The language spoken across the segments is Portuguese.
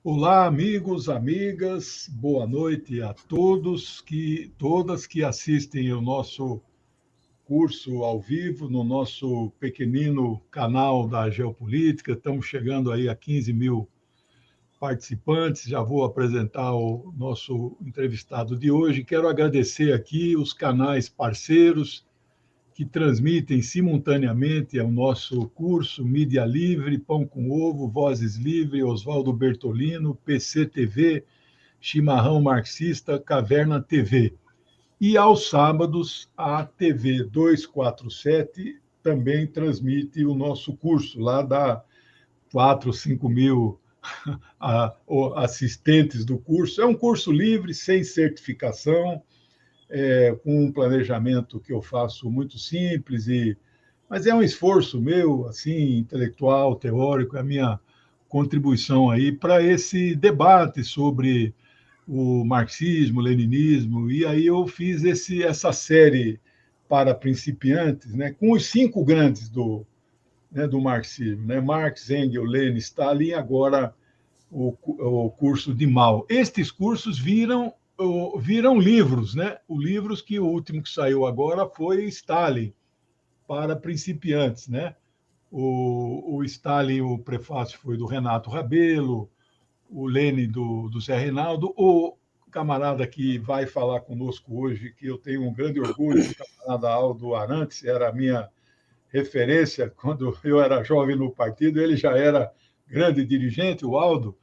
Olá, amigos, amigas, boa noite a todas que assistem o nosso curso ao vivo no nosso pequenino canal da Geopolítica. Estamos chegando aí a 15 mil participantes. Já vou apresentar o nosso entrevistado de hoje. Quero agradecer aqui os canais parceiros que transmitem simultaneamente ao nosso curso Mídia Livre, Pão com Ovo, Vozes Livre, Oswaldo Bertolino, PCTV, Chimarrão Marxista, Caverna TV. E aos sábados, a TV 247 também transmite o nosso curso, lá dá 4, 5 mil assistentes do curso. É um curso livre, sem certificação, com um planejamento que eu faço muito simples, mas é um esforço meu, assim, intelectual, teórico, é a minha contribuição aí para esse debate sobre o marxismo, o leninismo, e aí eu fiz essa série para principiantes, né, com os 5 grandes do marxismo, né, Marx, Engels, Lenin, Stalin, e agora o curso de Mao. Estes cursos viram livros, né? O livros que o último que saiu agora foi Stalin para principiantes, né? O Stalin, o prefácio foi do Renato Rabelo, o Lenin do Zé Reinaldo, o camarada que vai falar conosco hoje, que eu tenho um grande orgulho, o camarada Aldo Arantes, era a minha referência quando eu era jovem no partido, ele já era grande dirigente, o Aldo.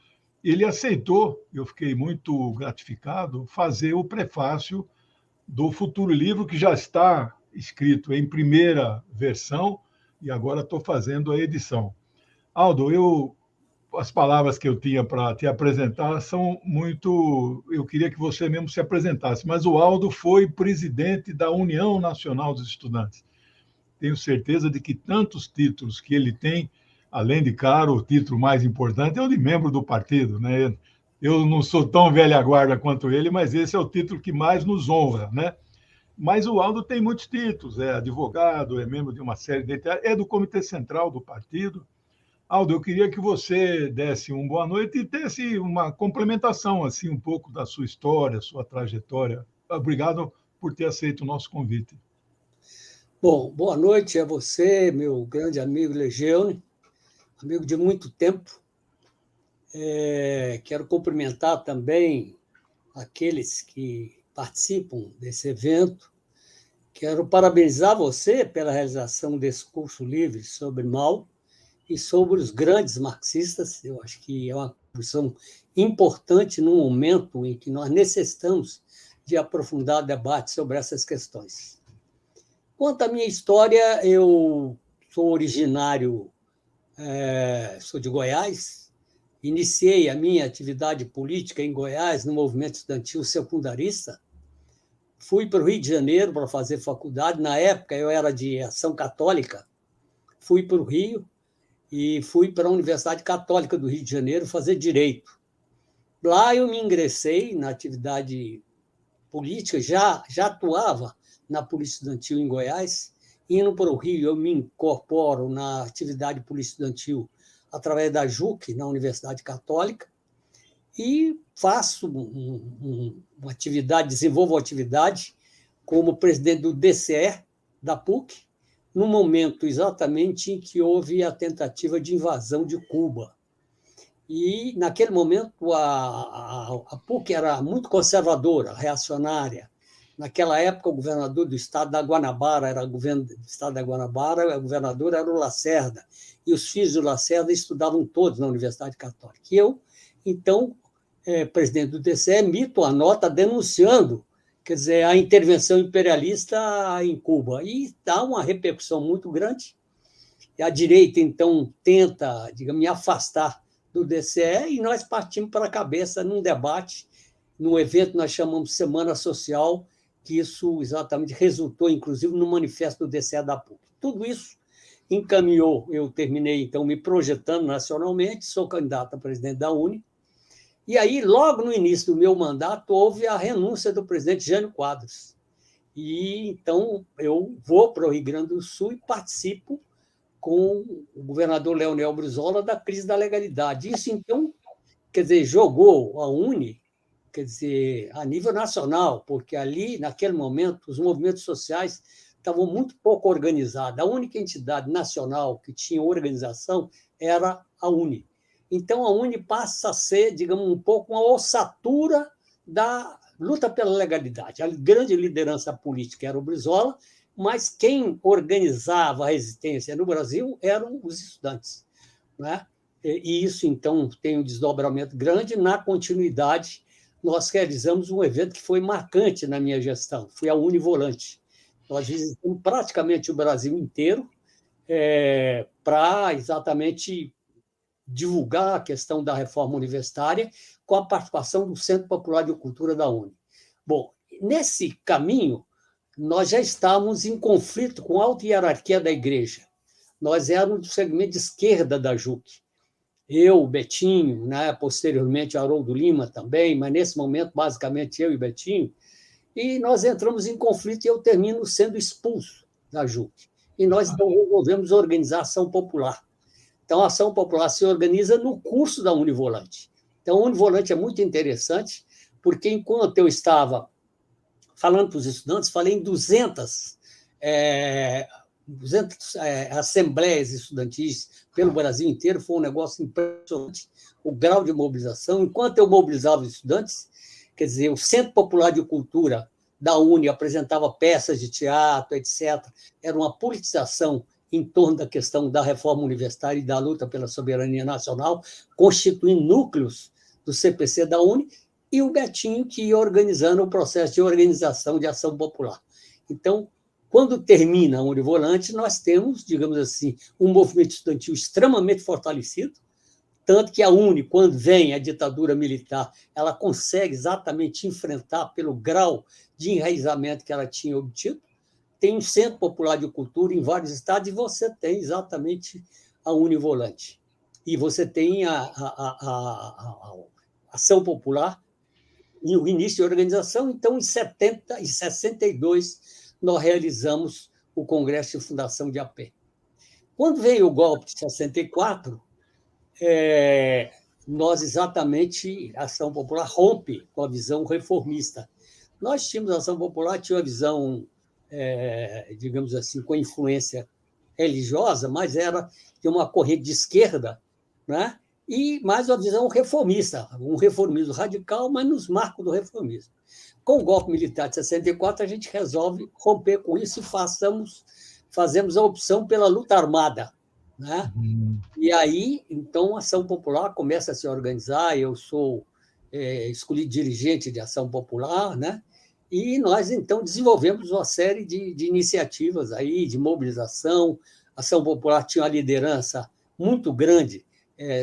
Ele aceitou, eu fiquei muito gratificado, fazer o prefácio do futuro livro, que já está escrito em primeira versão, e agora estou fazendo a edição. Aldo, as palavras que eu tinha para te apresentar são muito. Eu queria que você mesmo se apresentasse, mas o Aldo foi presidente da União Nacional dos Estudantes. Tenho certeza de que tantos títulos que ele tem, além de, claro, o título mais importante é o de membro do partido, né? Eu não sou tão velha guarda quanto ele, mas esse é o título que mais nos honra, né? Mas o Aldo tem muitos títulos, é advogado, é membro de uma série de entidades, é do Comitê Central do partido. Aldo, eu queria que você desse uma boa noite e desse uma complementação, assim, um pouco da sua história, sua trajetória. Obrigado por ter aceito o nosso convite. Bom, boa noite a você, meu grande amigo Legione, amigo de muito tempo. Quero cumprimentar também aqueles que participam desse evento. Quero parabenizar você pela realização desse curso livre sobre Mao e sobre os grandes marxistas. Eu acho que é uma contribuição importante no momento em que nós necessitamos de aprofundar debate sobre essas questões. Quanto à minha história, eu sou originário, sou de Goiás, iniciei a minha atividade política em Goiás, no movimento estudantil secundarista, fui para o Rio de Janeiro para fazer faculdade, na época eu era de Ação Católica, fui para o Rio e fui para a Universidade Católica do Rio de Janeiro fazer Direito. Lá eu me ingressei na atividade política, já atuava na Polícia Estudantil em Goiás, indo para o Rio, eu me incorporo na atividade polícia estudantil através da JUC, na Universidade Católica, e faço uma atividade, desenvolvo uma atividade como presidente do DCE, da PUC, no momento exatamente em que houve a tentativa de invasão de Cuba. E, naquele momento, a PUC era muito conservadora, reacionária. Naquela época, o governador do estado da Guanabara o governador era o Lacerda, e os filhos do Lacerda estudavam todos na Universidade Católica. E eu, então, presidente do TCE, emito a nota denunciando, quer dizer, a intervenção imperialista em Cuba. E dá uma repercussão muito grande. E a direita, então, tenta, digamos, me afastar do DCE, e nós partimos para a cabeça num debate, num evento que nós chamamos Semana Social, que isso exatamente resultou, inclusive, no manifesto do DCE da PUC. Tudo isso encaminhou, eu terminei, então, me projetando nacionalmente, sou candidato a presidente da UNE, e aí, logo no início do meu mandato, houve a renúncia do presidente Jânio Quadros. E, então, eu vou para o Rio Grande do Sul e participo com o governador Leonel Brizola da crise da legalidade. Isso, então, quer dizer, jogou a UNE, quer dizer, a nível nacional, porque ali, naquele momento, os movimentos sociais estavam muito pouco organizados. A única entidade nacional que tinha organização era a UNE. Então, a UNE passa a ser, digamos, um pouco uma ossatura da luta pela legalidade. A grande liderança política era o Brizola, mas quem organizava a resistência no Brasil eram os estudantes, né? E isso, então, tem um desdobramento grande. Na continuidade, nós realizamos um evento que foi marcante na minha gestão, foi a Univolante. Nós visitamos praticamente o Brasil inteiro para exatamente divulgar a questão da reforma universitária com a participação do Centro Popular de Cultura da UNE. Bom, nesse caminho, nós já estávamos em conflito com a alta hierarquia da igreja. Nós éramos do segmento de esquerda da JUC. Eu, o Betinho, né, posteriormente o Haroldo Lima também, mas nesse momento, basicamente, eu e o Betinho, e nós entramos em conflito e eu termino sendo expulso da JUC. E nós então resolvemos organizar a Ação Popular. Então, a Ação Popular se organiza no curso da Univolante. Então, a Univolante é muito interessante, porque enquanto eu estava falando para os estudantes, falei em 200 assembleias estudantis pelo Brasil inteiro, foi um negócio impressionante, o grau de mobilização. Enquanto eu mobilizava os estudantes, quer dizer, o Centro Popular de Cultura da UNE apresentava peças de teatro, etc. Era uma politização em torno da questão da reforma universitária e da luta pela soberania nacional, constituindo núcleos do CPC da UNE, e o Betinho que ia organizando o processo de organização de ação popular. Então, quando termina a Univolante, nós temos, digamos assim, um movimento estudantil extremamente fortalecido, tanto que a UNE, quando vem a ditadura militar, ela consegue exatamente enfrentar pelo grau de enraizamento que ela tinha obtido. Tem um Centro Popular de Cultura em vários estados e você tem exatamente a Univolante. E você tem a Ação Popular e o início de organização. Então, em 62, nós realizamos o Congresso de Fundação de AP. Quando veio o golpe de 64, nós exatamente, a Ação Popular rompe com a visão reformista. Nós tínhamos, a Ação Popular tinha uma visão, digamos assim, com influência religiosa, mas era de uma corrente de esquerda, né? E mais uma visão reformista, um reformismo radical, mas nos marcos do reformismo. Com o golpe militar de 64, a gente resolve romper com isso e fazemos a opção pela luta armada, né? E aí, então, a Ação Popular começa a se organizar. Eu sou escolhido dirigente de Ação Popular, né? E nós, então, desenvolvemos uma série de iniciativas aí, de mobilização. A Ação Popular tinha uma liderança muito grande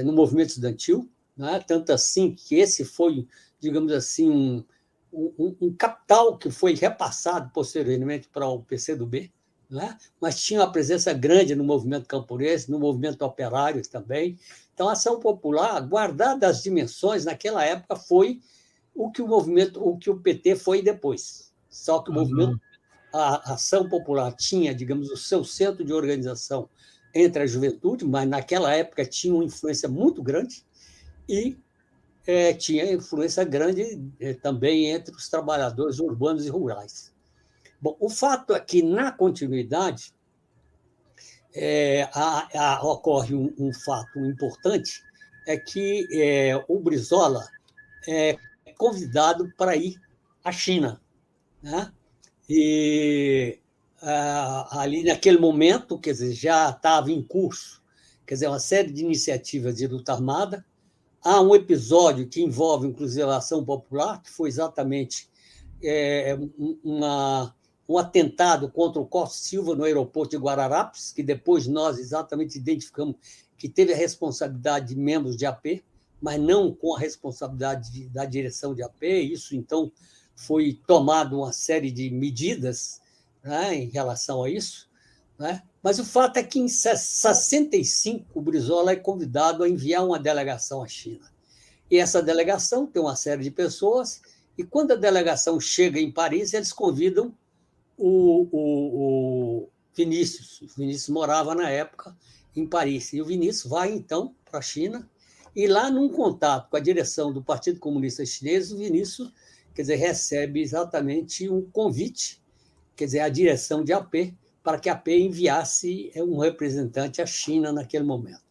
no movimento estudantil, né? Tanto assim que esse foi, digamos assim, um capital que foi repassado posteriormente para o PCdoB, né? Mas tinha uma presença grande no movimento camponês, no movimento operário também. Então, a Ação Popular, guardada as dimensões, naquela época, foi o que o PT foi depois. Só que o movimento, a Ação Popular tinha, digamos, o seu centro de organização entre a juventude, mas naquela época tinha uma influência muito grande e tinha influência grande também entre os trabalhadores urbanos e rurais. Bom, o fato é que, na continuidade, ocorre um fato importante, é que o Brizola é convidado para ir à China, né? E ali, naquele momento, quer dizer, já estava em curso, quer dizer, uma série de iniciativas de luta armada. Há um episódio que envolve, inclusive, a Ação Popular, que foi exatamente um atentado contra o Costa Silva no aeroporto de Guararapes, que depois nós exatamente identificamos que teve a responsabilidade de membros de AP, mas não com a responsabilidade da direção de AP. Isso, então, foi tomado uma série de medidas, né, em relação a isso, né? Mas o fato é que, em 65, o Brizola é convidado a enviar uma delegação à China. E essa delegação tem uma série de pessoas, e quando a delegação chega em Paris, eles convidam o Vinícius. O Vinícius morava, na época, em Paris. E o Vinícius vai, então, para a China E lá, num contato com a direção do Partido Comunista Chinês, o Vinícius, quer dizer, recebe exatamente um convite, quer dizer, a direção de AP, para que a AP enviasse um representante à China naquele momento.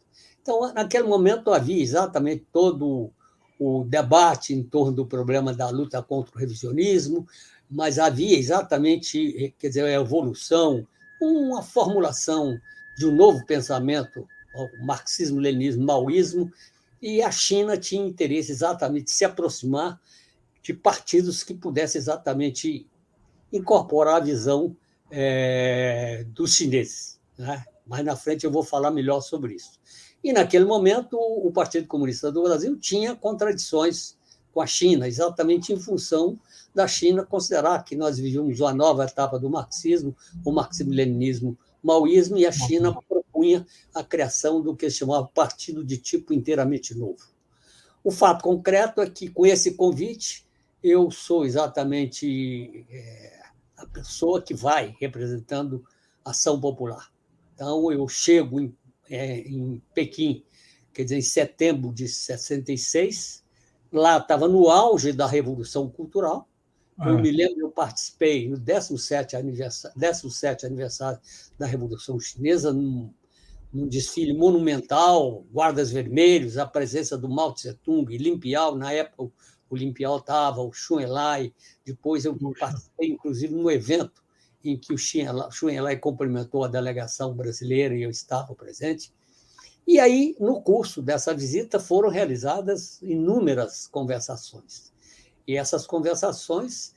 Então, naquele momento, havia exatamente todo o debate em torno do problema da luta contra o revisionismo, mas havia exatamente, quer dizer, a evolução, uma formulação de um novo pensamento, o marxismo-leninismo, maoísmo, e a China tinha interesse exatamente de se aproximar de partidos que pudessem exatamente incorporar a visão dos chineses. Né? Mais na frente eu vou falar melhor sobre isso. E, naquele momento, o Partido Comunista do Brasil tinha contradições com a China, exatamente em função da China considerar que nós vivíamos uma nova etapa do marxismo, o marxismo-leninismo, maoísmo, e a China propunha a criação do que se chamava partido de tipo inteiramente novo. O fato concreto é que, com esse convite, eu sou exatamente a pessoa que vai representando a Ação Popular. Então, eu chego em Pequim, quer dizer, em setembro de 66, lá estava no auge da Revolução Cultural. Eu me lembro, eu participei no 17º aniversário da Revolução Chinesa, num desfile monumental, guardas vermelhos, a presença do Mao Tse-tung, Lin Biao, na época o Lin Biao estava, o Xu Enlai, depois eu participei, inclusive, num evento em que o Xu Enlai cumprimentou a delegação brasileira e eu estava presente. E aí, no curso dessa visita, foram realizadas inúmeras conversações. E essas conversações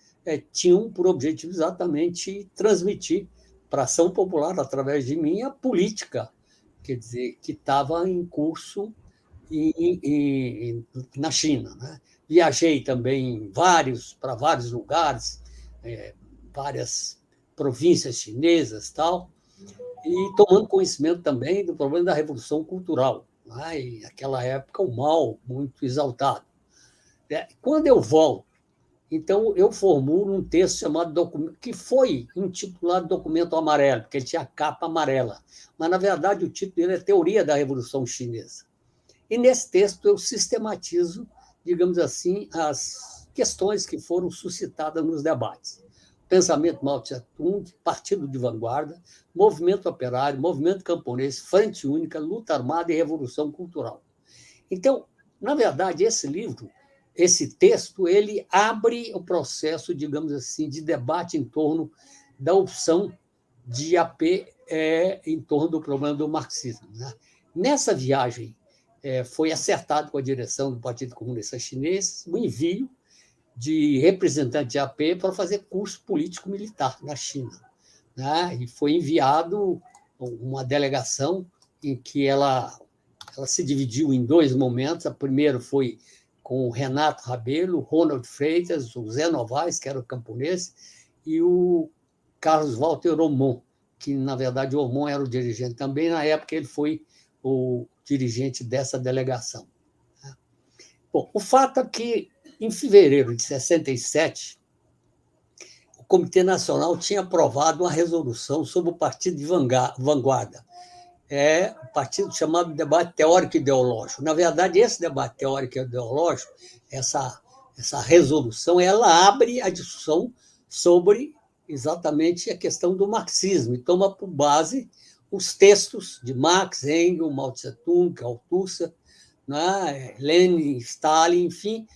tinham por objetivo exatamente transmitir para a Ação Popular, através de mim, a política, quer dizer, que estava em curso na China. Né? Viajei também para vários lugares, várias províncias chinesas, tal, e tomando conhecimento também do problema da Revolução Cultural. Né? E, naquela época, o Mao muito exaltado. Quando eu volto, então, eu formulo um texto chamado documento, que foi intitulado Documento Amarelo, porque ele tinha a capa amarela. Mas, na verdade, o título dele é Teoria da Revolução Chinesa. E, nesse texto, eu sistematizo, digamos assim, as questões que foram suscitadas nos debates. Pensamento Mao Tse-tung, Partido de Vanguarda, Movimento Operário, Movimento Camponês, Frente Única, Luta Armada e Revolução Cultural. Então, na verdade, esse texto, ele abre o processo, digamos assim, de debate em torno da opção de AP em torno do problema do marxismo. Né? Nessa viagem, foi acertado com a direção do Partido Comunista Chinês o envio de representante de AP para fazer curso político-militar na China. Né? E foi enviado uma delegação em que ela se dividiu em dois momentos. A primeira foi com o Renato Rabelo, o Ronald Freitas, o Zé Novaes, que era o camponês, e o Carlos Walter Omon, que, na verdade, o Omon era o dirigente também. Na época, ele foi o dirigente dessa delegação. Bom, o fato é que, em fevereiro de 67, o Comitê Nacional tinha aprovado uma resolução sobre o Partido de Vanguarda, o partido chamado debate teórico-ideológico. Na verdade, esse debate teórico-ideológico, essa resolução, ela abre a discussão sobre exatamente a questão do marxismo e toma por base os textos de Marx, Engels, Mao Tse-tung, Althusser, né, Lenin, Stalin, enfim,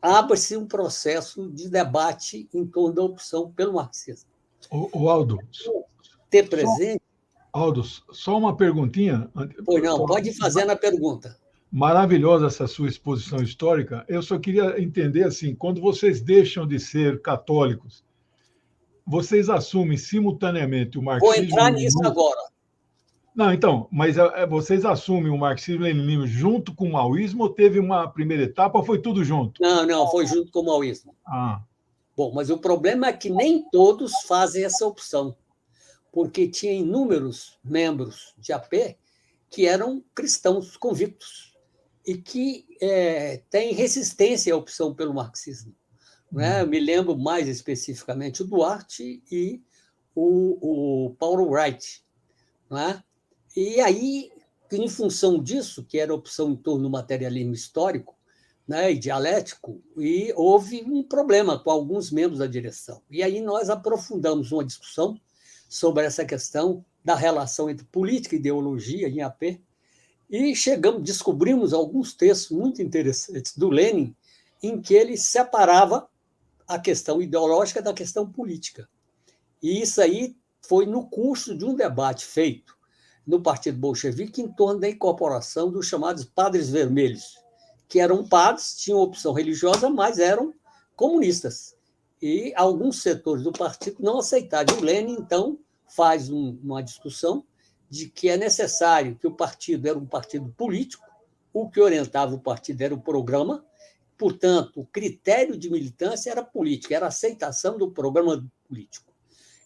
abre-se um processo de debate em torno da opção pelo marxismo. Aldo, ter presente... Aldo, só uma perguntinha. Pois não, pode fazer na pergunta. Maravilhosa essa sua exposição histórica. Eu só queria entender, assim, quando vocês deixam de ser católicos, vocês assumem simultaneamente o marxismo... Vou entrar nisso agora. Não, então, mas vocês assumem o marxismo-leninismo junto com o maoísmo ou teve uma primeira etapa ou foi tudo junto? Não, foi junto com o maoísmo. Bom, mas o problema é que nem todos fazem essa opção, porque tinha inúmeros membros de AP que eram cristãos convictos e que têm resistência à opção pelo marxismo. Né? Eu me lembro mais especificamente o Duarte e o Paulo Wright. Né? E aí em função disso, que era a opção em torno do materialismo histórico, né, e dialético, e houve um problema com alguns membros da direção. E aí nós aprofundamos uma discussão sobre essa questão da relação entre política e ideologia em AP, e descobrimos alguns textos muito interessantes do Lenin, em que ele separava a questão ideológica da questão política. E isso aí foi no curso de um debate feito no Partido Bolchevique em torno da incorporação dos chamados padres vermelhos, que eram padres, tinham opção religiosa, mas eram comunistas. E alguns setores do partido não aceitaram. O Lenin, então, faz uma discussão de que é necessário que o partido era um partido político, o que orientava o partido era o programa, portanto, o critério de militância era política, era a aceitação do programa político.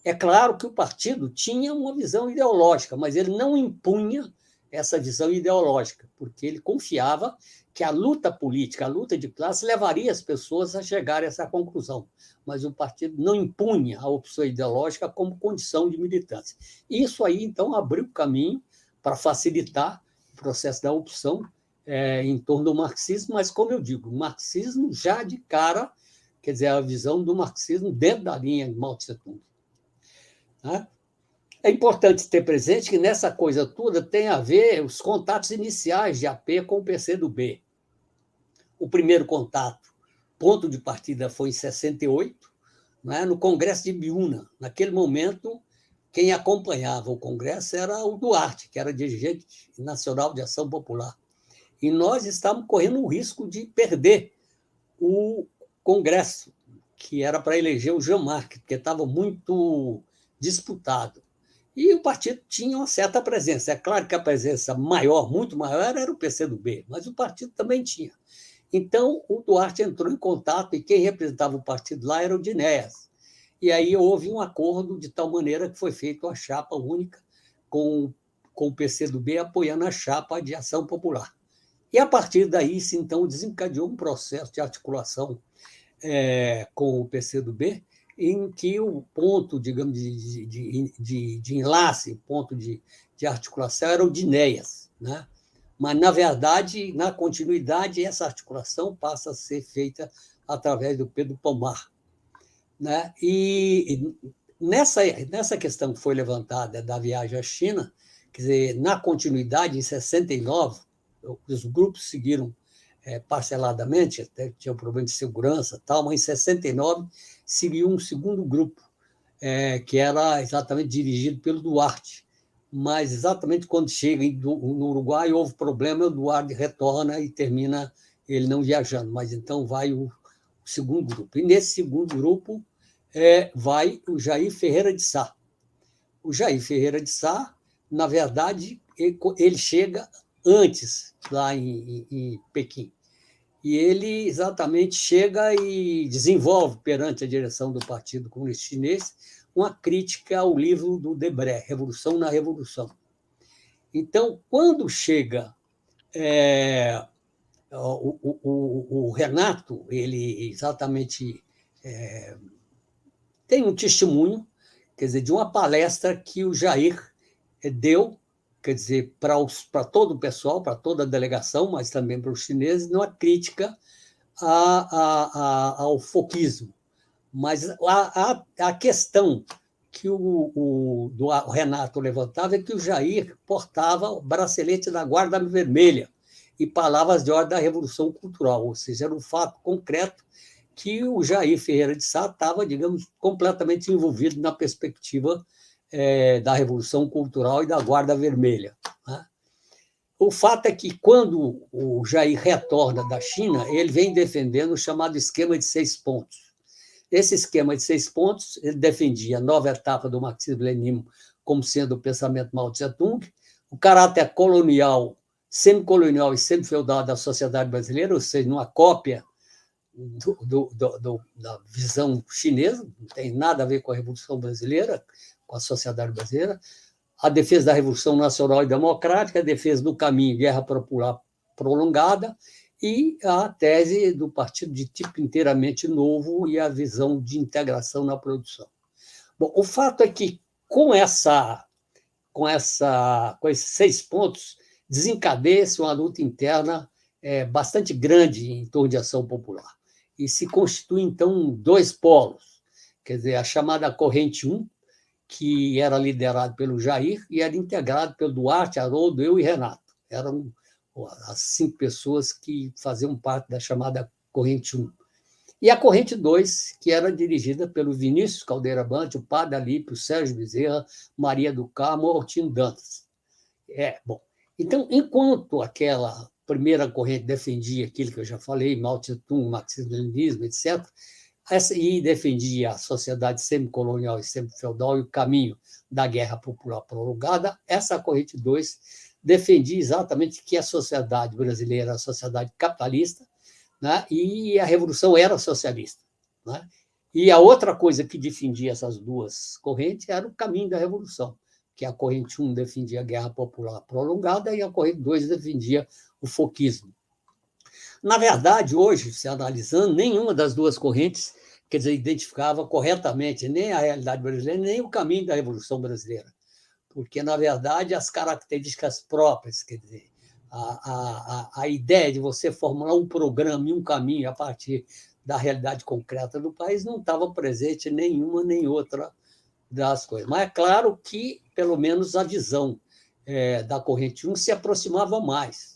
É claro que o partido tinha uma visão ideológica, mas ele não impunha essa visão ideológica, porque ele confiava que a luta política, a luta de classe, levaria as pessoas a chegar a essa conclusão. Mas o partido não impunha a opção ideológica como condição de militância. Isso aí, então, abriu caminho para facilitar o processo da opção em torno do marxismo, mas, como eu digo, o marxismo já de cara, quer dizer, a visão do marxismo dentro da linha de Mao Tse-tung. É importante ter presente que nessa coisa toda tem a ver os contatos iniciais de AP com o PCdoB. O primeiro contato, ponto de partida, foi em 68, né, no Congresso de Biúna. Naquele momento, quem acompanhava o Congresso era o Duarte, que era dirigente nacional de Ação Popular. E nós estávamos correndo o risco de perder o Congresso, que era para eleger o Jean Marc, porque estava muito disputado. E o partido tinha uma certa presença. É claro que a presença maior, muito maior, era o PCdoB, mas o partido também tinha. Então, o Duarte entrou em contato e quem representava o partido lá era o Dinéas. E aí houve um acordo de tal maneira que foi feita uma chapa única com o PCdoB apoiando a chapa de Ação Popular. E, a partir daí, se então desencadeou um processo de articulação com o PCdoB, em que o ponto, digamos, de enlace, ponto de articulação era o Dinéas, né? Mas, na verdade, na continuidade, essa articulação passa a ser feita através do Pedro Pomar, né? E nessa questão que foi levantada da viagem à China, quer dizer, na continuidade, em 69, os grupos seguiram parceladamente, até tinha um problema de segurança, tal, mas em 69 seguiu um segundo grupo, que era exatamente dirigido pelo Duarte. Mas exatamente quando chega no Uruguai houve problema, o Duarte retorna e termina ele não viajando, mas então vai o segundo grupo. E nesse segundo grupo vai o Jair Ferreira de Sá. O Jair Ferreira de Sá, na verdade, ele chega antes, lá em Pequim. E ele exatamente chega e desenvolve, perante a direção do Partido Comunista Chinês, uma crítica ao livro do Debré, Revolução na Revolução. Então, quando chega o Renato, ele exatamente tem um testemunho, quer dizer, de uma palestra que o Jair deu, quer dizer, para todo o pessoal, para toda a delegação, mas também para os chineses, numa crítica ao foquismo. Mas a questão que o Renato levantava é que o Jair portava o bracelete da Guarda Vermelha e palavras de ordem da Revolução Cultural, ou seja, era um fato concreto que o Jair Ferreira de Sá estava, digamos, completamente envolvido na perspectiva da Revolução Cultural e da Guarda Vermelha, né? O fato é que, quando o Jair retorna da China, ele vem defendendo o chamado esquema de 6 pontos. Esse esquema de 6 pontos, ele defendia a nova etapa do marxismo-leninismo como sendo o pensamento Mao Tse-tung, o caráter colonial, semicolonial e semifeudal da sociedade brasileira, ou seja, uma cópia da visão chinesa, não tem nada a ver com a Revolução Brasileira, com a sociedade brasileira, a defesa da Revolução Nacional e Democrática, a defesa do caminho guerra popular prolongada e a tese do partido de tipo inteiramente novo e a visão de integração na produção. Bom, o fato é que com esses 6 pontos desencadeia-se uma luta interna bastante grande em torno de ação popular. E se constitui, então, dois polos, quer dizer, a chamada Corrente 1, que era liderado pelo Jair e era integrado pelo Duarte, Haroldo, eu e Renato. Eram as 5 pessoas que faziam parte da chamada Corrente 1. E a Corrente 2, que era dirigida pelo Vinícius Caldeira Bante, o Padre Alípio, Sérgio Bezerra, Maria do Carmo, Altino Dantas. Bom, então, enquanto aquela primeira corrente defendia aquilo que eu já falei, Mao Tse-tung, marxismo-leninismo, etc., e defendia a sociedade semicolonial e semifeudal e o caminho da guerra popular prolongada, essa corrente 2 defendia exatamente que a sociedade brasileira era a sociedade capitalista, né, e a revolução era socialista. Né? E a outra coisa que defendia essas duas correntes era o caminho da revolução, que a corrente 1 defendia a guerra popular prolongada e a corrente 2 defendia o foquismo. Na verdade, hoje, se analisando, nenhuma das duas correntes, quer dizer, identificava corretamente nem a realidade brasileira, nem o caminho da Revolução Brasileira. Porque, na verdade, as características próprias, quer dizer, a ideia de você formular um programa e um caminho a partir da realidade concreta do país não estava presente em nenhuma nem outra das coisas. Mas é claro que, pelo menos, a visão da corrente 1 se aproximava mais.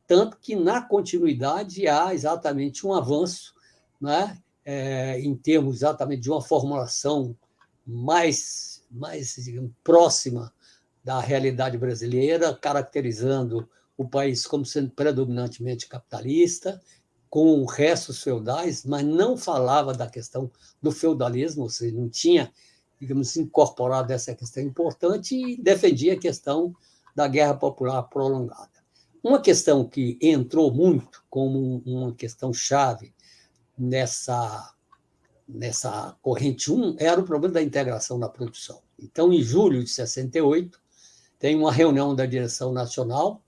Tanto que, na continuidade, há exatamente um avanço, né, em termos exatamente de uma formulação mais digamos, próxima da realidade brasileira, caracterizando o país como sendo predominantemente capitalista, com restos feudais, mas não falava da questão do feudalismo, ou seja, não tinha, digamos, incorporado essa questão importante e defendia a questão da guerra popular prolongada. Uma questão que entrou muito como uma questão chave nessa corrente 1 era o problema da integração na produção. Então, em julho de 68, tem uma reunião da direção nacional,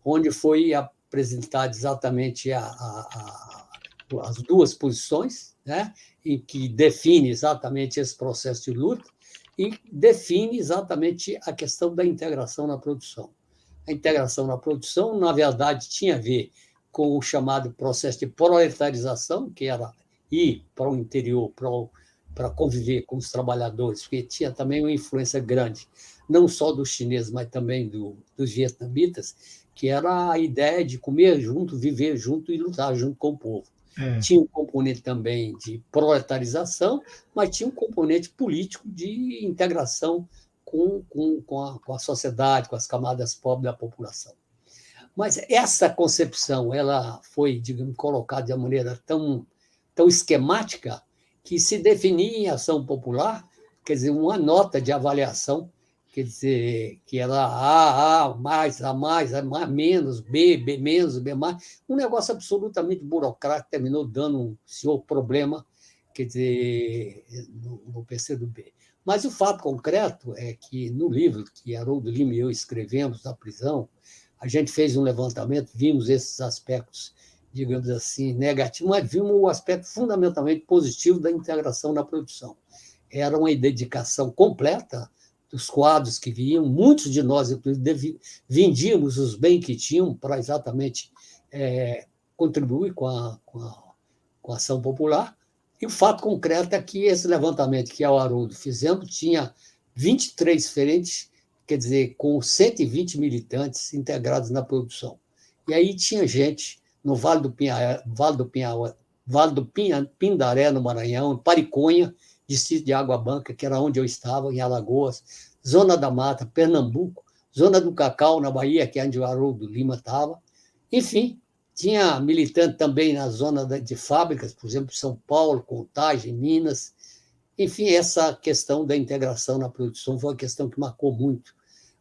onde foi apresentada exatamente as duas posições, né, em que define exatamente esse processo de luta e define exatamente a questão da integração na produção. A integração na produção, na verdade, tinha a ver com o chamado processo de proletarização, que era ir para o interior para conviver com os trabalhadores, porque tinha também uma influência grande, não só dos chineses, mas também dos vietnamitas, que era a ideia de comer junto, viver junto e lutar junto com o povo. Tinha um componente também de proletarização, mas tinha um componente político de integração com a sociedade, com as camadas pobres da população. Mas essa concepção ela foi, digamos, colocada de uma maneira tão esquemática que se definia em ação popular, quer dizer, uma nota de avaliação, quer dizer, que era A mais, A menos, B menos, B mais, um negócio absolutamente burocrático, terminou dando um senhor problema, quer dizer, no PCdoB. Mas o fato concreto é que, no livro que Haroldo Lima e eu escrevemos na prisão, a gente fez um levantamento, vimos esses aspectos, digamos assim, negativos, mas vimos o aspecto fundamentalmente positivo da integração na produção. Era uma dedicação completa dos quadros que vinham, muitos de nós, inclusive, vendíamos os bens que tinham para exatamente contribuir com a ação popular. E o fato concreto é que esse levantamento que eu e o Haroldo fizemos tinha 23 frentes, quer dizer, com 120 militantes integrados na produção. E aí tinha gente no Vale do Pindaré, no Maranhão, em Pariconha, distrito de Água Branca, que era onde eu estava, em Alagoas, Zona da Mata, Pernambuco, Zona do Cacau, na Bahia, que é onde o Haroldo Lima estava. Enfim, tinha militante também na zona de fábricas, por exemplo, São Paulo, Contagem, Minas. Enfim, essa questão da integração na produção foi uma questão que marcou muito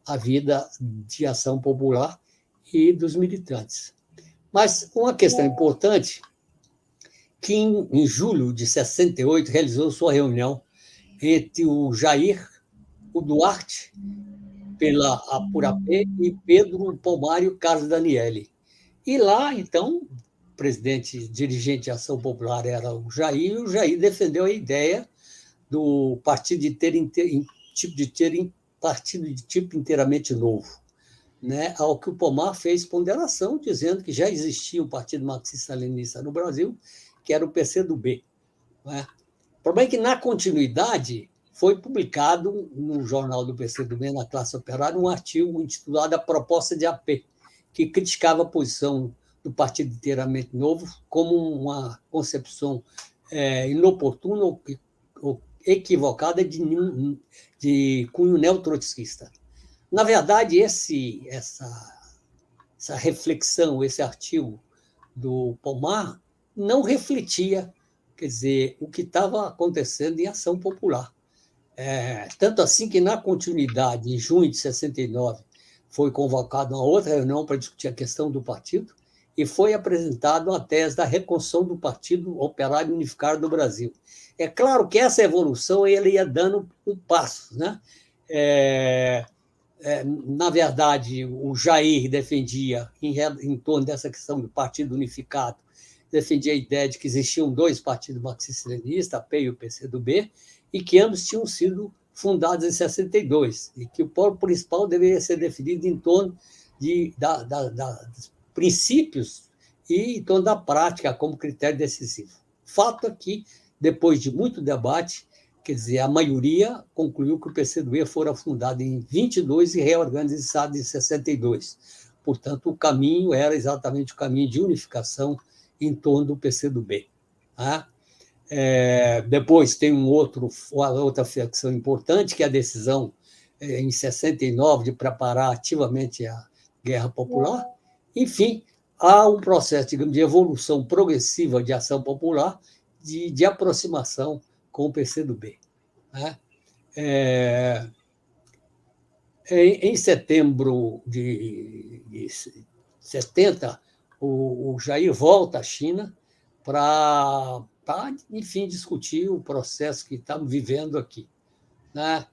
a vida de ação popular e dos militantes. Mas uma questão importante, que em julho de 68 realizou sua reunião entre o Jair, o Duarte, pela Apurapé, e Pedro Palmário Carlos Daniele. E lá, então, o presidente dirigente de Ação Popular era o Jair, e o Jair defendeu a ideia do partido de ter partido de tipo inteiramente novo. né, ao que o Pomar fez ponderação, dizendo que já existia o Partido Marxista-Leninista no Brasil, que era o PCdoB. Né? O problema é que, na continuidade, foi publicado no jornal do PCdoB, na classe operária, um artigo intitulado A Proposta de AP, que criticava a posição do Partido Inteiramente Novo como uma concepção inoportuna ou equivocada de cunho neotrotskista. Na verdade, essa reflexão, esse artigo do Pomar, não refletia, quer dizer, o que estava acontecendo em ação popular. Tanto assim que, na continuidade, em junho de 69, foi convocada uma outra reunião para discutir a questão do partido e foi apresentada uma tese da reconstrução do Partido Operário Unificado do Brasil. É claro que essa evolução ele ia dando um passo, né? Na verdade, o Jair defendia, em torno dessa questão do Partido Unificado, defendia a ideia de que existiam dois partidos marxistas-leninistas, a P e o PCdoB, e que ambos tinham sido fundados em 62, e que o polo principal deveria ser definido em torno dos princípios e em torno da prática como critério decisivo. Fato é que, depois de muito debate, quer dizer, a maioria concluiu que o PCdoB fora fundado em 22 e reorganizado em 62. Portanto, o caminho era exatamente o caminho de unificação em torno do PCdoB. Tá? Depois tem outra flexão importante, que é a decisão, em 69, de preparar ativamente a Guerra Popular. Enfim, há um processo, digamos, de evolução progressiva de ação popular, de aproximação com o PCdoB. Né? Em setembro de 70, o Jair volta à China para, enfim, discutir o processo que estamos vivendo aqui. Né?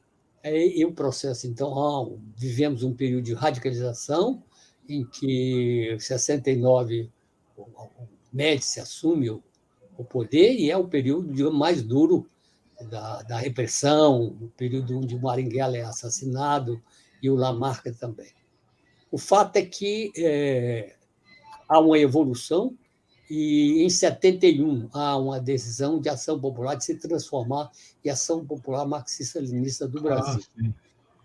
E o processo, então, vivemos um período de radicalização, em que, em 69, o Médici assume o poder, e é o período, digamos, mais duro da repressão, o período onde o Marighella é assassinado e o Lamarck também. O fato é que há uma evolução e, em 71, há uma decisão de ação popular de se transformar em Ação Popular Marxista-Leninista do Brasil,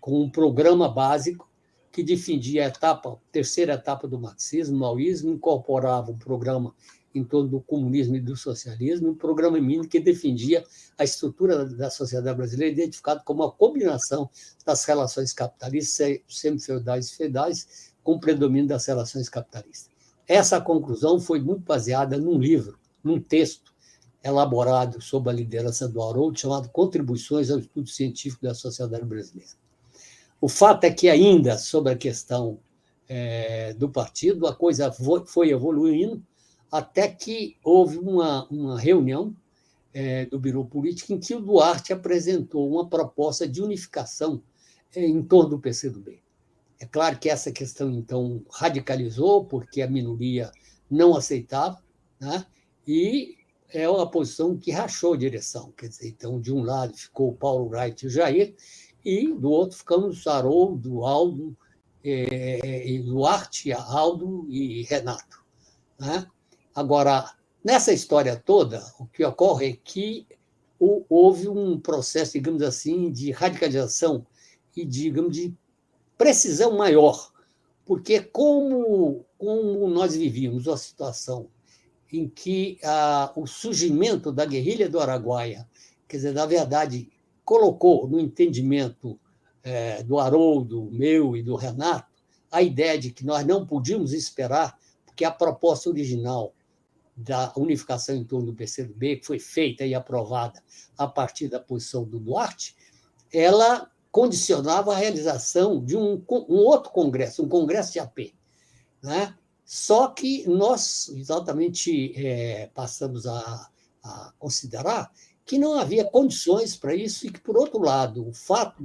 com um programa básico que defendia a terceira etapa do marxismo, o maoísmo, incorporava um programa em torno do comunismo e do socialismo, um programa mínimo que defendia a estrutura da sociedade brasileira, identificado como a combinação das relações capitalistas, semifeudais e feudais, com o predomínio das relações capitalistas. Essa conclusão foi muito baseada num livro, num texto elaborado sob a liderança do Haroldo, chamado Contribuições ao Estudo Científico da Sociedade Brasileira. O fato é que, ainda sobre a questão do partido, a coisa foi evoluindo, até que houve uma reunião do Bureau Político em que o Duarte apresentou uma proposta de unificação em torno do PCdoB. É claro que essa questão, então, radicalizou, porque a minoria não aceitava, né? E é uma posição que rachou a direção. Quer dizer, então, de um lado ficou o Paulo Wright e o Jair, e do outro ficamos Haroldo, Aldo, Duarte, Aldo e Renato. Né? Agora, nessa história toda, o que ocorre é que houve um processo, digamos assim, de radicalização e, digamos, de precisão maior, porque como nós vivíamos uma situação em que o surgimento da guerrilha do Araguaia, quer dizer, na verdade, colocou no entendimento do Haroldo, meu e do Renato, a ideia de que nós não podíamos esperar, porque a proposta original da unificação em torno do PCdoB, que foi feita e aprovada a partir da posição do Duarte, ela condicionava a realização de um outro congresso, um congresso de AP. Né? Só que nós exatamente passamos a considerar que não havia condições para isso e que, por outro lado, o fato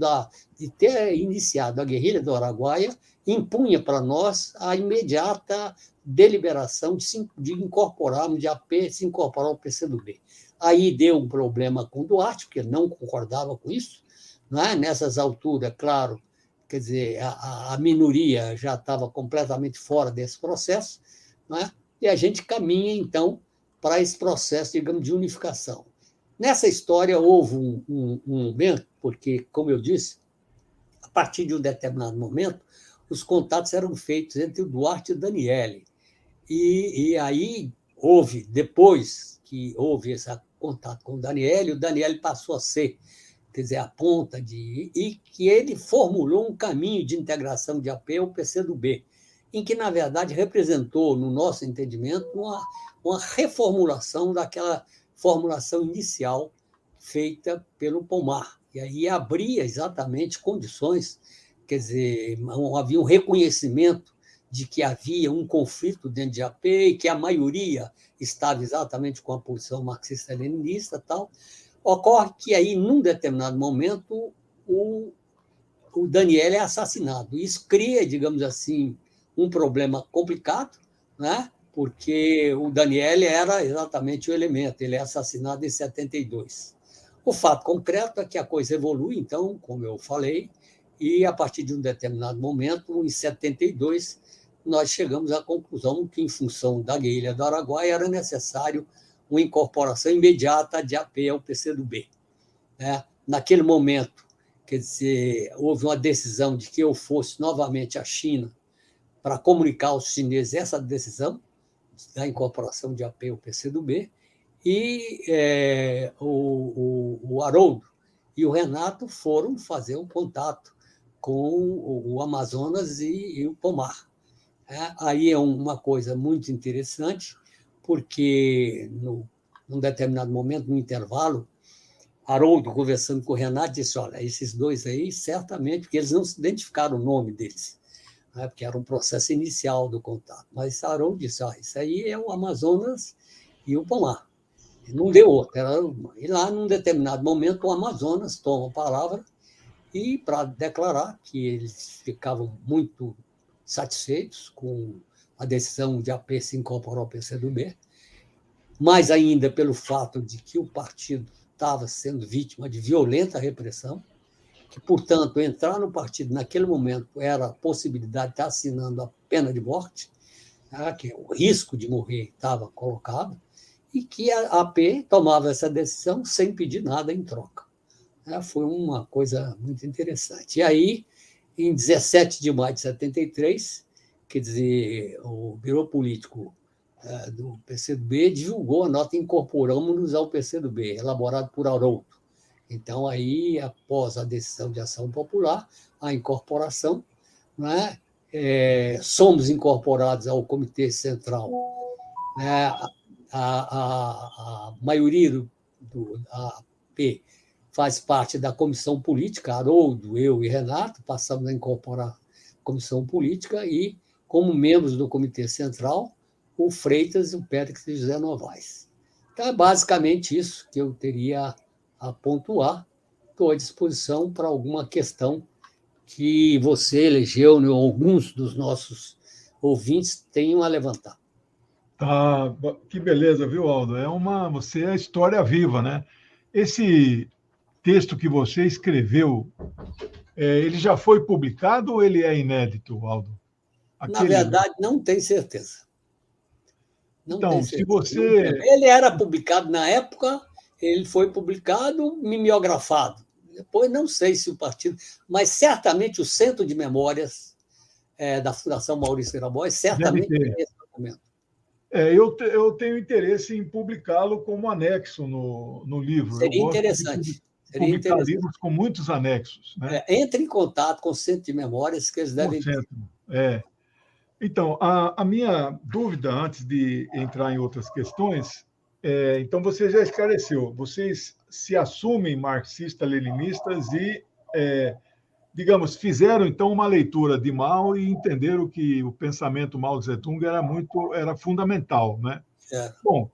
de ter iniciado a guerrilha do Araguaia impunha para nós a imediata deliberação de incorporarmos de AP, se incorporar ao PCdoB. Aí deu um problema com o Duarte, porque não concordava com isso. Não é? Nessas alturas, claro, quer dizer, a minoria já estava completamente fora desse processo, né? E a gente caminha, então, para esse processo, digamos, de unificação. Nessa história houve um momento, porque, como eu disse, a partir de um determinado momento, os contatos eram feitos entre o Duarte e o Daniele. E aí houve, depois que houve esse contato com o Daniele passou a ser, quer dizer, a ponta de... E que ele formulou um caminho de integração de AP ao PCdoB, em que, na verdade, representou, no nosso entendimento, uma reformulação daquela formulação inicial feita pelo Pomar. E aí abria exatamente condições, quer dizer, havia um reconhecimento de que havia um conflito dentro de AP e que a maioria estava exatamente com a posição marxista-leninista e tal. Ocorre que aí, num determinado momento, o Daniele é assassinado. Isso cria, digamos assim, um problema complicado, né? Porque o Daniele era exatamente o elemento, ele é assassinado em 72. O fato concreto é que a coisa evolui, então, como eu falei, e a partir de um determinado momento, em 72, nós chegamos à conclusão que, em função da guerrilha do Araguaia, era necessário uma incorporação imediata de AP ao PCdoB. Né? Naquele momento, quer dizer, houve uma decisão de que eu fosse novamente à China para comunicar aos chineses essa decisão da incorporação de AP ao PCdoB, e o Haroldo e o Renato foram fazer um contato com o Amazonas e o Pomar. Aí é uma coisa muito interessante, porque, num determinado momento, no intervalo, Haroldo, conversando com o Renato, disse, olha, esses dois aí, certamente, porque eles não se identificaram o nome deles, né, porque era um processo inicial do contato. Mas Haroldo disse, isso aí é o Amazonas e o Pomar. Não deu outra. E lá, num determinado momento, o Amazonas toma a palavra e para declarar que eles ficavam muito satisfeitos com a decisão de AP se incorporar ao PCdoB, mais ainda pelo fato de que o partido estava sendo vítima de violenta repressão, que, portanto, entrar no partido naquele momento era a possibilidade de estar assinando a pena de morte, né, que o risco de morrer estava colocado, e que a AP tomava essa decisão sem pedir nada em troca. Foi uma coisa muito interessante. E aí, em 17 de maio de 73, quer dizer, o Biro Político do PCdoB divulgou a nota Incorporamos-nos ao PCdoB, elaborado por Haroldo. Então, aí, após a decisão de ação popular, a incorporação, né, somos incorporados ao Comitê Central, né, a maioria da AP faz parte da comissão política, Haroldo, eu e Renato, passamos a incorporar a comissão política e, como membros do Comitê Central, o Freitas, o Périx e o José Novaes. Então, é basicamente isso que eu teria a pontuar. Estou à disposição para alguma questão que você elegeu, né, alguns dos nossos ouvintes tenham a levantar. Tá, que beleza, viu, Aldo? Você é a história viva, né? Esse texto que você escreveu, ele já foi publicado ou ele é inédito, Aldo? Na verdade, não tenho certeza. Não então, tenho certeza. Se você... Ele era publicado na época, ele foi publicado mimeografado. Depois, não sei se o partido... Mas, certamente, o Centro de Memórias da Fundação Maurício Grabois, certamente tem esse documento. Eu tenho interesse em publicá-lo como anexo no livro. Seria interessante. Seria interessante. Livros com muitos anexos. Né? Entre em contato com o Centro de Memórias, que eles devem ter. Então, a minha dúvida, antes de entrar em outras questões, então você já esclareceu, vocês se assumem marxistas-leninistas e, digamos, fizeram, então, uma leitura de Mao e entenderam que o pensamento Mao Zedong era fundamental, né? Bom,